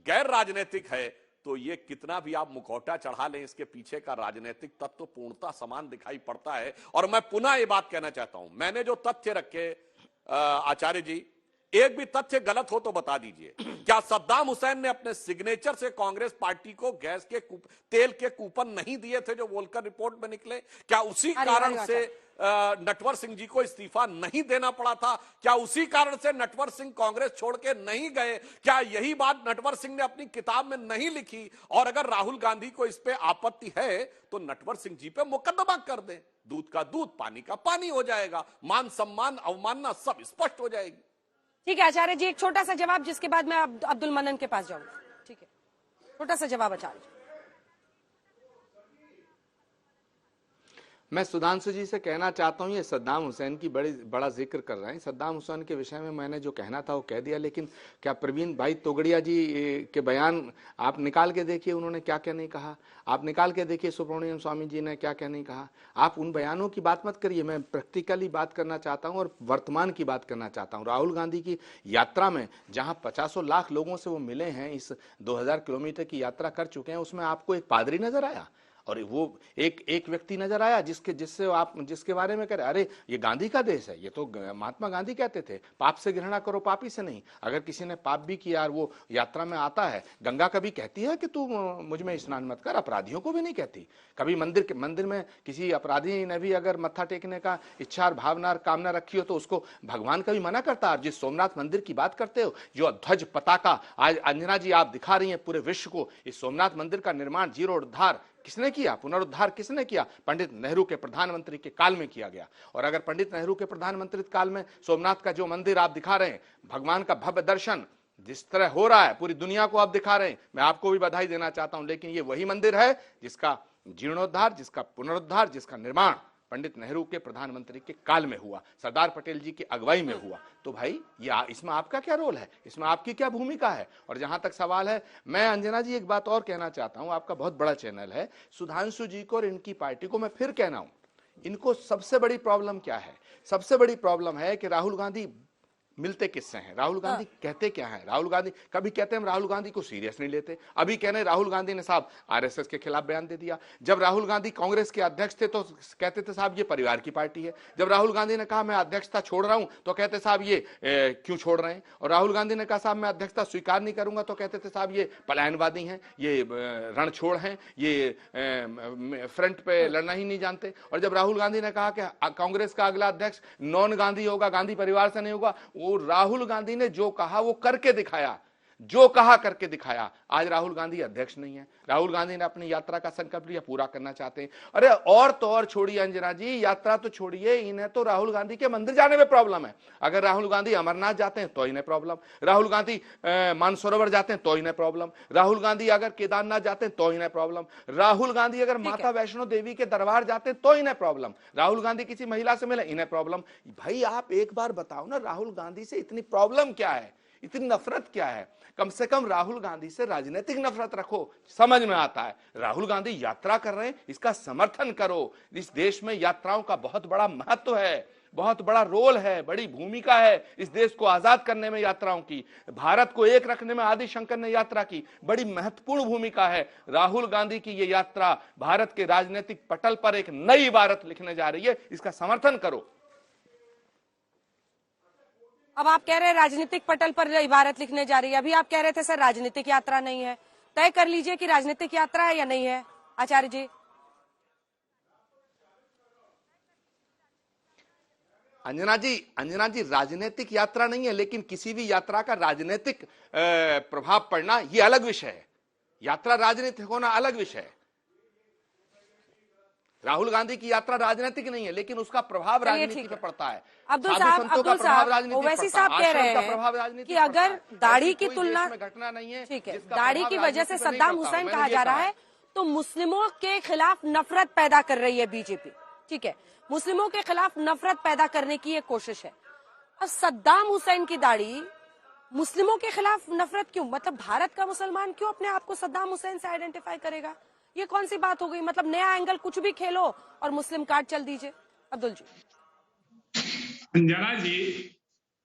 गैर राजनीतिक है। तो ये कितना भी आप मुखौटा चढ़ा लें, इसके पीछे का राजनीतिक तत्व पूर्णतः समान दिखाई पड़ता है। और मैं पुनः ये बात कहना चाहता हूं, मैंने जो तथ्य रखे आचार्य जी, एक भी तथ्य गलत हो तो बता दीजिए। क्या सद्दाम हुसैन ने अपने सिग्नेचर से कांग्रेस पार्टी को गैस के तेल के कूपन नहीं दिए थे जो वोल्कर रिपोर्ट में निकले? क्या उसी कारण से नटवर सिंह जी को इस्तीफा नहीं देना पड़ा था? क्या उसी कारण से नटवर सिंह कांग्रेस छोड़ के नहीं गए? क्या यही बात नटवर सिंह ने अपनी किताब में नहीं लिखी? और अगर राहुल गांधी को इस पे आपत्ति है तो नटवर सिंह जी पे मुकदमा कर दें, दूध का दूध पानी का पानी हो जाएगा, मान सम्मान अवमानना सब स्पष्ट हो जाएगी।
ठीक है आचार्य जी, एक छोटा सा जवाब जिसके बाद मैं अब्दुल मनन के पास जाऊंगा। ठीक है, छोटा सा जवाब आचार्य जी।
मैं सुधांशु जी से कहना चाहता हूं, ये सद्दाम हुसैन की बड़ा जिक्र कर रहे हैं। सद्दाम हुसैन के विषय में मैंने जो कहना था वो कह दिया, लेकिन क्या प्रवीण भाई तोगड़िया जी के बयान आप निकाल के देखिए, उन्होंने क्या क्या नहीं कहा। आप निकाल के देखिए सुब्रमण्यम स्वामी जी ने क्या क्या नहीं कहा। आप उन बयानों की बात मत करिए, मैं प्रैक्टिकली बात करना चाहता हूं और वर्तमान की बात करना चाहता हूं। राहुल गांधी की यात्रा में जहां 50 लाख लोगों से वो मिले हैं, इस 2000 किलोमीटर की यात्रा कर चुके हैं, उसमें आपको एक पादरी नजर आया और वो एक व्यक्ति नजर आया जिसके बारे में कह रहे अरे ये गांधी का देश है, ये तो महात्मा गांधी कहते थे पाप से घृणा करो पापी से नहीं। अगर किसी ने पाप भी किया और वो यात्रा में आता है, गंगा कभी कहती है कि तू मुझ में स्नान मत कर, अपराधियों को भी नहीं कहती। कभी मंदिर में किसी अपराधी ने भी अगर मत्था टेकने का इच्छा और भावना और कामना रखी हो तो उसको भगवान कभी मना करता। और जिस सोमनाथ मंदिर की बात करते हो, जो ध्वज पताका आज अंजना जी आप दिखा रही है पूरे विश्व को, इस सोमनाथ मंदिर का निर्माण जीर्णोद्धार किसने किया, पुनरुद्धार किसने किया? पंडित नेहरू के प्रधानमंत्री के काल में किया गया। और अगर पंडित नेहरू के प्रधानमंत्री काल में सोमनाथ का जो मंदिर आप दिखा रहे हैं, भगवान का भव्य दर्शन जिस तरह हो रहा है पूरी दुनिया को आप दिखा रहे हैं, मैं आपको भी बधाई देना चाहता हूं। लेकिन ये वही मंदिर है जिसका जीर्णोद्धार, जिसका पुनरुद्धार, जिसका निर्माण पंडित नेहरू के प्रधानमंत्री के काल में हुआ, सरदार पटेल जी की अगुवाई में हुआ। तो भाई ये इसमें आपका क्या रोल है, इसमें आपकी क्या भूमिका है? और जहां तक सवाल है, मैं अंजना जी एक बात और कहना चाहता हूं, आपका बहुत बड़ा चैनल है, सुधांशु जी को और इनकी पार्टी को मैं फिर कहना हूं, इनको सबसे बड़ी प्रॉब्लम क्या है? सबसे बड़ी प्रॉब्लम है कि राहुल गांधी मिलते किससे हैं, राहुल गांधी कहते क्या है। राहुल गांधी कभी कहते हैं हम राहुल गांधी को सीरियस नहीं लेते, अभी कह रहे राहुल गांधी ने साहब आरएसएस के खिलाफ बयान दे दिया। जब राहुल गांधी कांग्रेस के अध्यक्ष थे तो कहते थे साहब ये परिवार की पार्टी है। जब राहुल गांधी ने कहा मैं अध्यक्षता छोड़ रहा हूं तो कहते साहब ये क्यों छोड़ रहे हैं। और राहुल गांधी ने कहा साहब मैं अध्यक्षता स्वीकार नहीं करूंगा तो कहते थे साहब ये पलायनवादी हैं, ये रणछोड़ हैं, ये फ्रंट पे लड़ना ही नहीं जानते। और जब राहुल गांधी ने कहा कि कांग्रेस का अगला अध्यक्ष नॉन गांधी होगा, गांधी परिवार से नहीं होगा, राहुल गांधी ने जो कहा वो करके दिखाया, जो कहा करके दिखाया। आज राहुल गांधी अध्यक्ष नहीं है, राहुल गांधी ने अपनी यात्रा का संकल्प लिया, पूरा करना चाहते हैं। अरे और तो और छोड़िए अंजना जी, यात्रा तो छोड़िए, इन्हें तो राहुल गांधी के मंदिर जाने में प्रॉब्लम है। अगर राहुल गांधी अमरनाथ जाते हैं तो इन्हें प्रॉब्लम, राहुल गांधी मानसरोवर जाते हैं तो इन्हें प्रॉब्लम, राहुल गांधी अगर केदारनाथ जाते हैं तो इन्हें प्रॉब्लम, राहुल गांधी अगर माता वैष्णो देवी के दरबार जाते हैं तो इन्हें प्रॉब्लम, राहुल गांधी किसी महिला से मिले इन्हें प्रॉब्लम। भाई आप एक बार बताओ ना, राहुल गांधी से इतनी प्रॉब्लम क्या है, इतनी नफरत क्या है? कम से कम राहुल गांधी से राजनीतिक नफरत रखो, समझ में आता है। राहुल गांधी यात्रा कर रहे हैं, इसका समर्थन करो। इस देश में यात्राओं का बहुत बड़ा महत्व है, बहुत बड़ा रोल है, बड़ी भूमिका है इस देश को आजाद करने में यात्राओं की। भारत को एक रखने में आदि शंकर ने यात्रा की, बड़ी महत्वपूर्ण भूमिका है। राहुल गांधी की ये यात्रा भारत के राजनीतिक पटल पर एक नई इबारत लिखने जा रही है, इसका समर्थन करो।
अब आप कह रहे हैं राजनीतिक पटल पर इबारत लिखने जा रही है, अभी आप कह रहे थे सर राजनीतिक यात्रा नहीं है। तय कर लीजिए कि राजनीतिक यात्रा है या नहीं है आचार्य जी।
अंजना जी राजनीतिक यात्रा नहीं है, लेकिन किसी भी यात्रा का राजनीतिक प्रभाव पड़ना ये अलग विषय है, यात्रा राजनीतिक होना अलग विषय है। राहुल गांधी की यात्रा राजनीतिक नहीं है, लेकिन उसका प्रभाव राजनीति पे पड़ता है।
अब्दुल साहब ओवैसी साहब कह रहे हैं कि अगर दाढ़ी की तुलना
घटना नहीं है,
ठीक है, दाढ़ी की वजह से सद्दाम हुसैन कहा जा रहा है तो मुस्लिमों के खिलाफ नफरत पैदा कर रही है बीजेपी। ठीक है, मुस्लिमों के खिलाफ नफरत पैदा करने की ये कोशिश है। और सद्दाम हुसैन की दाढ़ी मुस्लिमों के खिलाफ नफरत क्यों? मतलब भारत का मुसलमान क्यों अपने आप को सद्दाम हुसैन से आइडेंटिफाई करेगा? ये कौन सी बात हो गई? मतलब नया एंगल कुछ भी खेलो और मुस्लिम कार्ड चल दीजिए। अब्दुल जी।
अंजना जी,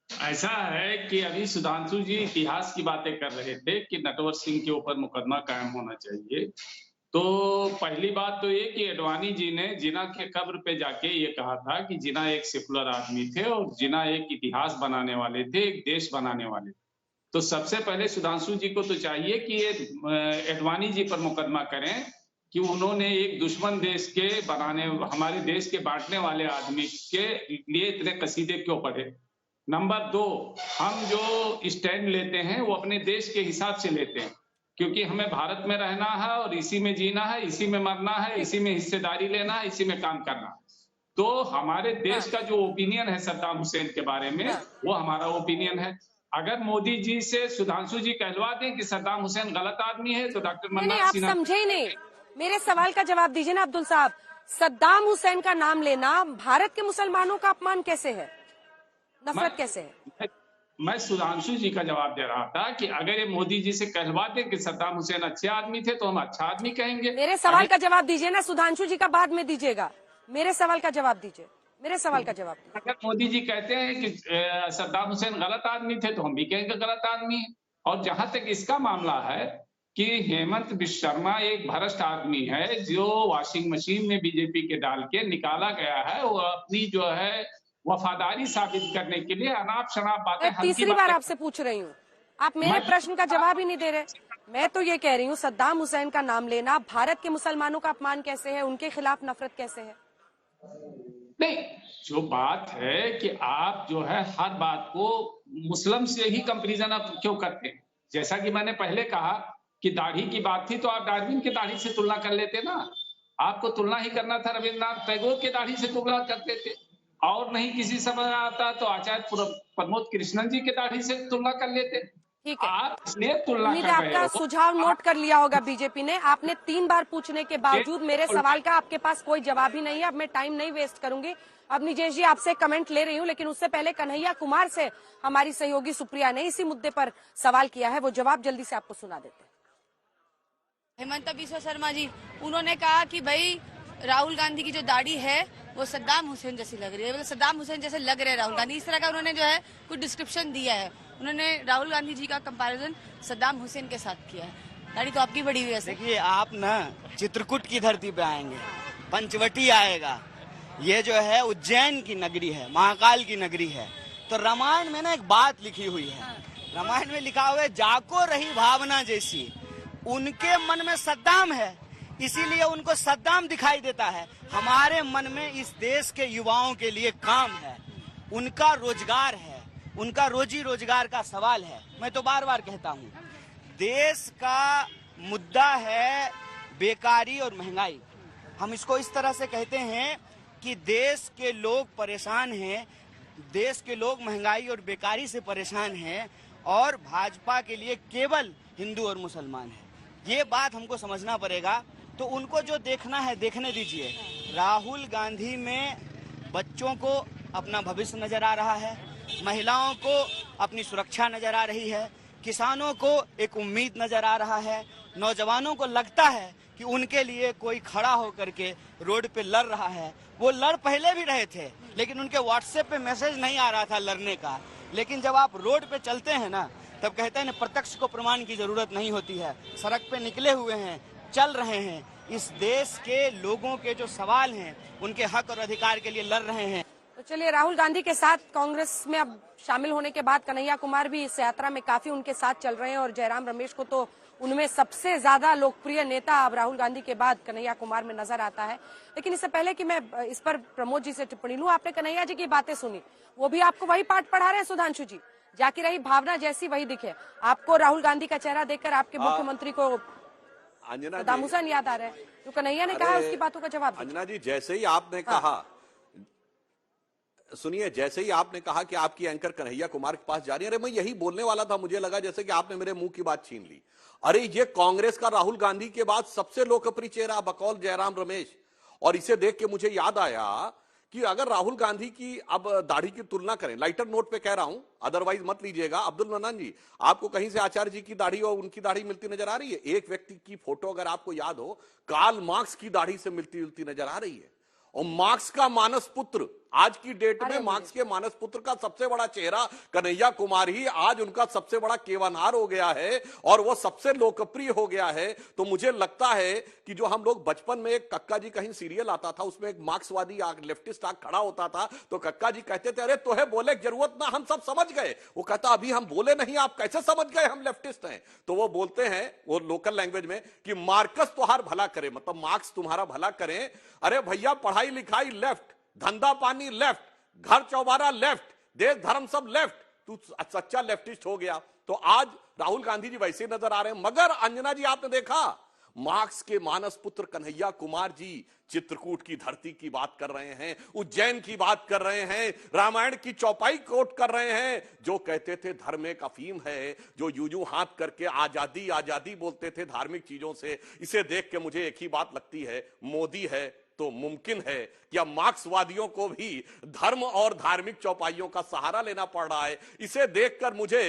ऐसा है कि अभी सुधांशु जी इतिहास की बातें कर रहे थे कि नटवर सिंह के ऊपर मुकदमा कायम होना चाहिए। तो पहली बात तो ये कि अडवाणी जी ने जिन्ना के कब्र पे जाके ये कहा था कि जिन्ना एक सेकुलर आदमी थे और जिन्ना एक इतिहास बनाने वाले थे, एक देश बनाने वाले थे। तो सबसे पहले सुधांशु जी को तो चाहिए कि ये अडवाणी जी पर मुकदमा करें कि उन्होंने एक दुश्मन देश के बनाने, हमारे देश के बांटने वाले आदमी के लिए इतने कसीदे क्यों पढ़े। नंबर 2, हम जो स्टैंड लेते हैं वो अपने देश के हिसाब से लेते हैं, क्योंकि हमें भारत में रहना है और इसी में जीना है, इसी में मरना है, इसी में हिस्सेदारी लेना है, इसी में काम करना है। तो हमारे देश का जो ओपिनियन है सद्दाम हुसैन के बारे में, वो हमारा ओपिनियन है। अगर मोदी जी से सुधांशु जी कहलवा दें कि सद्दाम हुसैन गलत आदमी है, तो डॉक्टर
नहीं,
मनमोहन
आप
सिन्हा
समझे ही नहीं। मेरे सवाल का जवाब दीजिए ना अब्दुल साहब। सद्दाम हुसैन का नाम लेना भारत के मुसलमानों का अपमान कैसे है, नफरत कैसे है?
मैं सुधांशु जी का जवाब दे रहा था कि अगर ये मोदी जी से कहलवा दे कि सद्दाम हुसैन अच्छे आदमी थे, तो हम अच्छा आदमी कहेंगे।
मेरे सवाल का जवाब दीजिए ना, सुधांशु जी का बाद में दीजिएगा। मेरे सवाल का जवाब दीजिए, मेरे सवाल का जवाब दीजिए।
अगर मोदी जी कहते हैं कि सद्दाम हुसैन गलत आदमी थे, तो हम भी कहेंगे गलत आदमी है। और जहां तक इसका मामला है कि हेमंत बिश्व शर्मा एक भ्रष्ट आदमी है, जो वॉशिंग मशीन में बीजेपी के डाल के निकाला गया है, वो अपनी जो है वफादारी साबित करने के लिए अनाप शनाप बातें,
तीसरी बार आपसे पूछ रही हूँ, आप मेरे प्रश्न का जवाब ही नहीं दे रहे। मैं तो ये कह रही हूँ, सद्दाम हुसैन का नाम लेना भारत के मुसलमानों का अपमान कैसे है, उनके खिलाफ नफरत कैसे है?
नहीं, जो बात है कि आप जो है हर बात को मुस्लिम से ही कंपैरिजन आप क्यों करते हैं? जैसा कि मैंने पहले कहा कि दाढ़ी की बात थी, तो आप डार्विन की दाढ़ी से तुलना कर लेते ना। आपको तुलना ही करना था रविन्द्रनाथ टैगोर की दाढ़ी से तुलना करते थे, और नहीं किसी समझ आता तो आचार्य प्रमोद कृष्णन जी के दाढ़ी से तुलना कर लेते।
ठीक है,
आप इसलिए तुलना
उम्मीद
कर
है
रहे
आपका
हो।
सुझाव नोट कर लिया होगा बीजेपी ने। आपने 3 बार पूछने के बावजूद मेरे सवाल का आपके पास कोई जवाब ही नहीं है। अब मैं टाइम नहीं वेस्ट करूंगी। अब निजेश जी आपसे कमेंट ले रही हूं, लेकिन उससे पहले कन्हैया कुमार से हमारी सहयोगी सुप्रिया ने इसी मुद्दे पर सवाल किया है, वो जवाब जल्दी से आपको सुना देते हैं।
हेमंत बिश्व शर्मा जी, उन्होंने कहा कि भाई राहुल गांधी की जो दाढ़ी है वो सद्दाम हुसैन जैसी लग रही है, मतलब सद्दाम हुसैन जैसे लग रहे हैं राहुल गांधी। इस तरह का उन्होंने जो है कुछ डिस्क्रिप्शन दिया है। उन्होंने राहुल गांधी जी का कंपैरिजन सद्दाम हुसैन के साथ किया है। दाढ़ी तो आपकी बड़ी हुई है।
देखिए, आप ना चित्रकूट की धरती पे आएंगे, पंचवटी आएगा, ये जो है उज्जैन की नगरी है, महाकाल की नगरी है। तो रामायण में ना एक बात लिखी हुई है, रामायण में लिखा हुआ है, जाको रही भावना जैसी। उनके मन में सद्दाम है, इसीलिए उनको सद्दाम दिखाई देता है। हमारे मन में इस देश के युवाओं के लिए काम है, उनका रोजगार है, उनका रोजी रोजगार का सवाल है। मैं तो बार बार कहता हूँ, देश का मुद्दा है बेकारी और महंगाई। हम इसको इस तरह से कहते हैं कि देश के लोग परेशान हैं, देश के लोग महंगाई और बेकारी से परेशान हैं, और भाजपा के लिए केवल हिंदू और मुसलमान है। ये बात हमको समझना पड़ेगा। तो उनको जो देखना है देखने दीजिए। राहुल गांधी में बच्चों को अपना भविष्य नजर आ रहा है, महिलाओं को अपनी सुरक्षा नजर आ रही है, किसानों को एक उम्मीद नजर आ रहा है, नौजवानों को लगता है कि उनके लिए कोई खड़ा होकर के रोड पे लड़ रहा है। वो लड़ पहले भी रहे थे, लेकिन उनके व्हाट्सएप पे मैसेज नहीं आ रहा था लड़ने का। लेकिन जब आप रोड पे चलते हैं ना, तब कहते हैं ना, प्रत्यक्ष को प्रमाण की जरूरत नहीं होती है। सड़क पे निकले हुए हैं, चल रहे हैं, इस देश के लोगों के जो सवाल हैं, उनके हक और अधिकार के लिए लड़ रहे हैं।
तो चलिए, राहुल गांधी के साथ कांग्रेस में अब शामिल होने के बाद कन्हैया कुमार भी इस यात्रा में काफी उनके साथ चल रहे हैं, और जयराम रमेश को तो उनमें सबसे ज्यादा लोकप्रिय नेता अब राहुल गांधी के बाद कन्हैया कुमार में नजर आता है। लेकिन इससे पहले कि मैं इस पर प्रमोद जी से टिप्पणी लूं, आपने कन्हैया जी की बातें सुनी, वो भी आपको वही पाठ पढ़ा रहे हैं सुधांशु जी? जाकी रही भावना जैसी वही दिखे आपको। राहुल गांधी का चेहरा देखकर आपके मुख्यमंत्री को सद्दाम हुसैन याद आ रहा है? जो कन्हैया ने कहा उसकी बातों का जवाब।
अंजना जी, जैसे ही आपने कहा, सुनिए, जैसे ही आपने कहा कि आपकी एंकर कन्हैया कुमार के पास जा रही है, अरे मैं यही बोलने वाला था। मुझे लगा जैसे कि आपने मेरे मुंह की बात छीन ली। अरे ये कांग्रेस का राहुल गांधी के बाद सबसे लोकप्रिय चेहरा बकौल जयराम रमेश। और इसे देख के मुझे याद आया कि अगर राहुल गांधी की अब दाढ़ी की तुलना करें, लाइटर नोट पे कह रहा हूं, अदरवाइज मत लीजिएगा। अब्दुल मन्नान जी, आपको कहीं से आचार्य जी की दाढ़ी और उनकी दाढ़ी मिलती नजर आ रही है? एक व्यक्ति की फोटो अगर आपको याद हो, कार्ल मार्क्स की दाढ़ी से मिलती जुलती नजर आ रही है। और मार्क्स का मानस पुत्र, आज की डेट में मार्क्स के मानस पुत्र का सबसे बड़ा चेहरा कन्हैया कुमार ही आज उनका सबसे बड़ा केवनार हो गया है, और वो सबसे लोकप्रिय हो गया है। तो मुझे लगता है कि जो हम लोग बचपन में, एक कक्का जी कहीं सीरियल आता था, उसमें एक मार्क्सवादी लेफ्टिस्ट आग खड़ा होता था, तो कक्का जी कहते थे, अरे तोहे बोले जरूरत ना, हम सब समझ गए। वो कहता, अभी हम बोले नहीं, आप कैसे समझ गए हम लेफ्टिस्ट हैं? तो वो बोलते हैं, वो लोकल लैंग्वेज में, कि मार्कस तुम्हारा भला करे, मतलब मार्क्स तुम्हारा भला करें। अरे भैया, पढ़ाई लिखाई लेफ्ट, धंधा पानी लेफ्ट, घर चौबारा लेफ्ट, देश धर्म सब लेफ्ट, तू सच्चा लेफ्टिस्ट हो गया। तो आज राहुल गांधी जी वैसे नजर आ रहे हैं। मगर अंजना जी, आपने देखा मार्क्स के मानस पुत्र कन्हैया कुमार जी चित्रकूट की धरती की बात कर रहे हैं, उज्जैन की बात कर रहे हैं, रामायण की चौपाई कोट कर रहे हैं, जो कहते थे धर्म एक अफीम है, जो यूं हाथ करके आजादी आजादी बोलते थे धार्मिक चीजों से। इसे देख के मुझे एक ही बात लगती है, मोदी है तो मुमकिन है कि अब मार्क्सवादियों को भी धर्म और धार्मिक चौपाइयों का सहारा लेना पड़ रहा है। इसे देखकर मुझे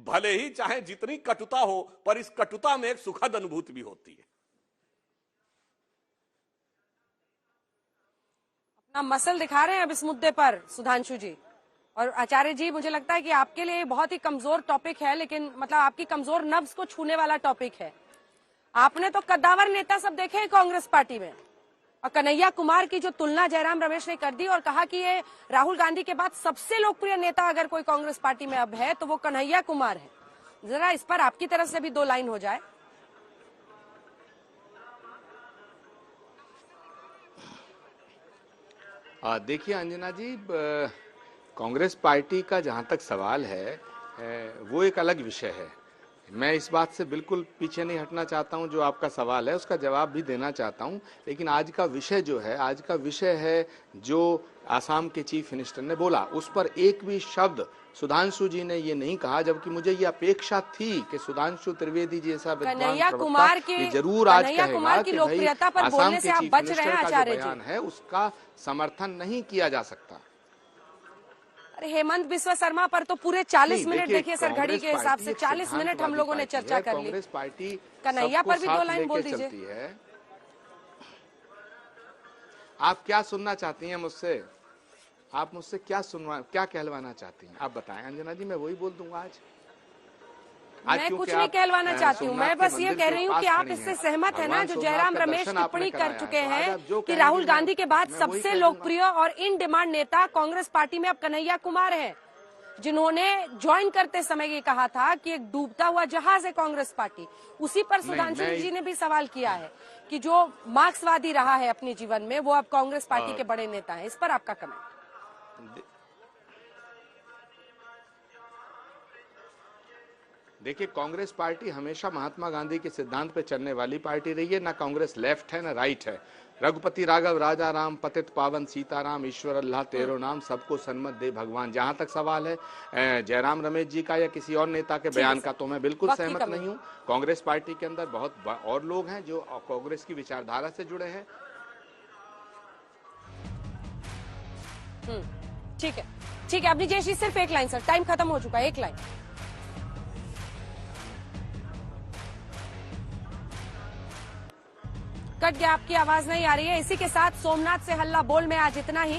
भले ही चाहे जितनी कटुता हो, पर इस कटुता में एक सुखद अनुभूति भी होती है।
अपना मसल दिखा रहे हैं अब इस मुद्दे पर सुधांशु जी और आचार्य जी। मुझे लगता है कि आपके लिए बहुत ही कमजोर टॉपिक है, लेकिन मतलब आपकी कमजोर नब्ज को छूने वाला टॉपिक है। आपने तो कद्दावर नेता सब देखे हैं कांग्रेस पार्टी में, और कन्हैया कुमार की जो तुलना जयराम रमेश ने कर दी और कहा कि ये राहुल गांधी के बाद सबसे लोकप्रिय नेता अगर कोई कांग्रेस पार्टी में अब है तो वो कन्हैया कुमार है। जरा इस पर आपकी तरफ से भी दो लाइन हो जाए।
देखिए अंजना जी, कांग्रेस पार्टी का जहां तक सवाल है वो एक अलग विषय है। मैं इस बात से बिल्कुल पीछे नहीं हटना चाहता हूं, जो आपका सवाल है उसका जवाब भी देना चाहता हूं, लेकिन आज का विषय जो है, आज का विषय है जो आसाम के चीफ मिनिस्टर ने बोला, उस पर एक भी शब्द सुधांशु जी ने ये नहीं कहा, जबकि मुझे ये अपेक्षा थी कि सुधांशु त्रिवेदी जी ऐसा
कन्हैया कुमार की
जरूर आज कहेगा कि
लोकप्रियता पर बोलने से आप बच रहे हैं आचार्य जी।
बयान है उसका समर्थन नहीं किया जा सकता।
अरे हेमंत बिस्वा शर्मा पर तो पूरे 40 मिनट देखिए सर, घड़ी के हिसाब से 40 मिनट हम लोगों ने चर्चा कर ली।
कांग्रेस पार्टी
कन्हैया पर भी दो लाइन बोल दीजिए।
आप क्या सुनना चाहती हैं मुझसे? आप मुझसे क्या कहलवाना चाहती हैं? आप बताएं अंजना जी, मैं वही बोल दूंगा आज।
मैं कुछ नहीं कहलवाना चाहती हूँ, मैं बस ये कह रही हूँ कि आप इससे सहमत है ना, जो जयराम रमेश टिप्पणी कर चुके हैं कि राहुल गांधी के बाद सबसे लोकप्रिय और इन डिमांड नेता कांग्रेस पार्टी में अब कन्हैया कुमार हैं, जिन्होंने ज्वाइन करते समय ये कहा था कि एक डूबता हुआ जहाज है कांग्रेस पार्टी। उसी पर सुधांशु जी ने भी सवाल किया है कि जो मार्क्सवादी रहा है अपने जीवन में वो अब कांग्रेस पार्टी के बड़े नेता है। इस पर आपका कमेंट?
देखिए, कांग्रेस पार्टी हमेशा महात्मा गांधी के सिद्धांत पे चलने वाली पार्टी रही है। ना कांग्रेस लेफ्ट है ना राइट है। रघुपति राघव राजा राम पतित पावन सीताराम ईश्वर अल्लाह तेरो नाम सबको सन्मत दे भगवान। जहां तक सवाल है जयराम रमेश जी का या किसी और नेता के बयान का, तो मैं बिल्कुल सहमत नहीं हूं। कांग्रेस पार्टी के अंदर बहुत और लोग हैं जो कांग्रेस की विचारधारा से जुड़े हैं।
ठीक है, ठीक है। अपनी जयश्री सिर्फ एक लाइन सर, टाइम खत्म हो चुका है, एक लाइन। कट गया, आपकी आवाज नहीं आ रही है। इसी के साथ सोमनाथ से हल्ला बोल में आज इतना ही।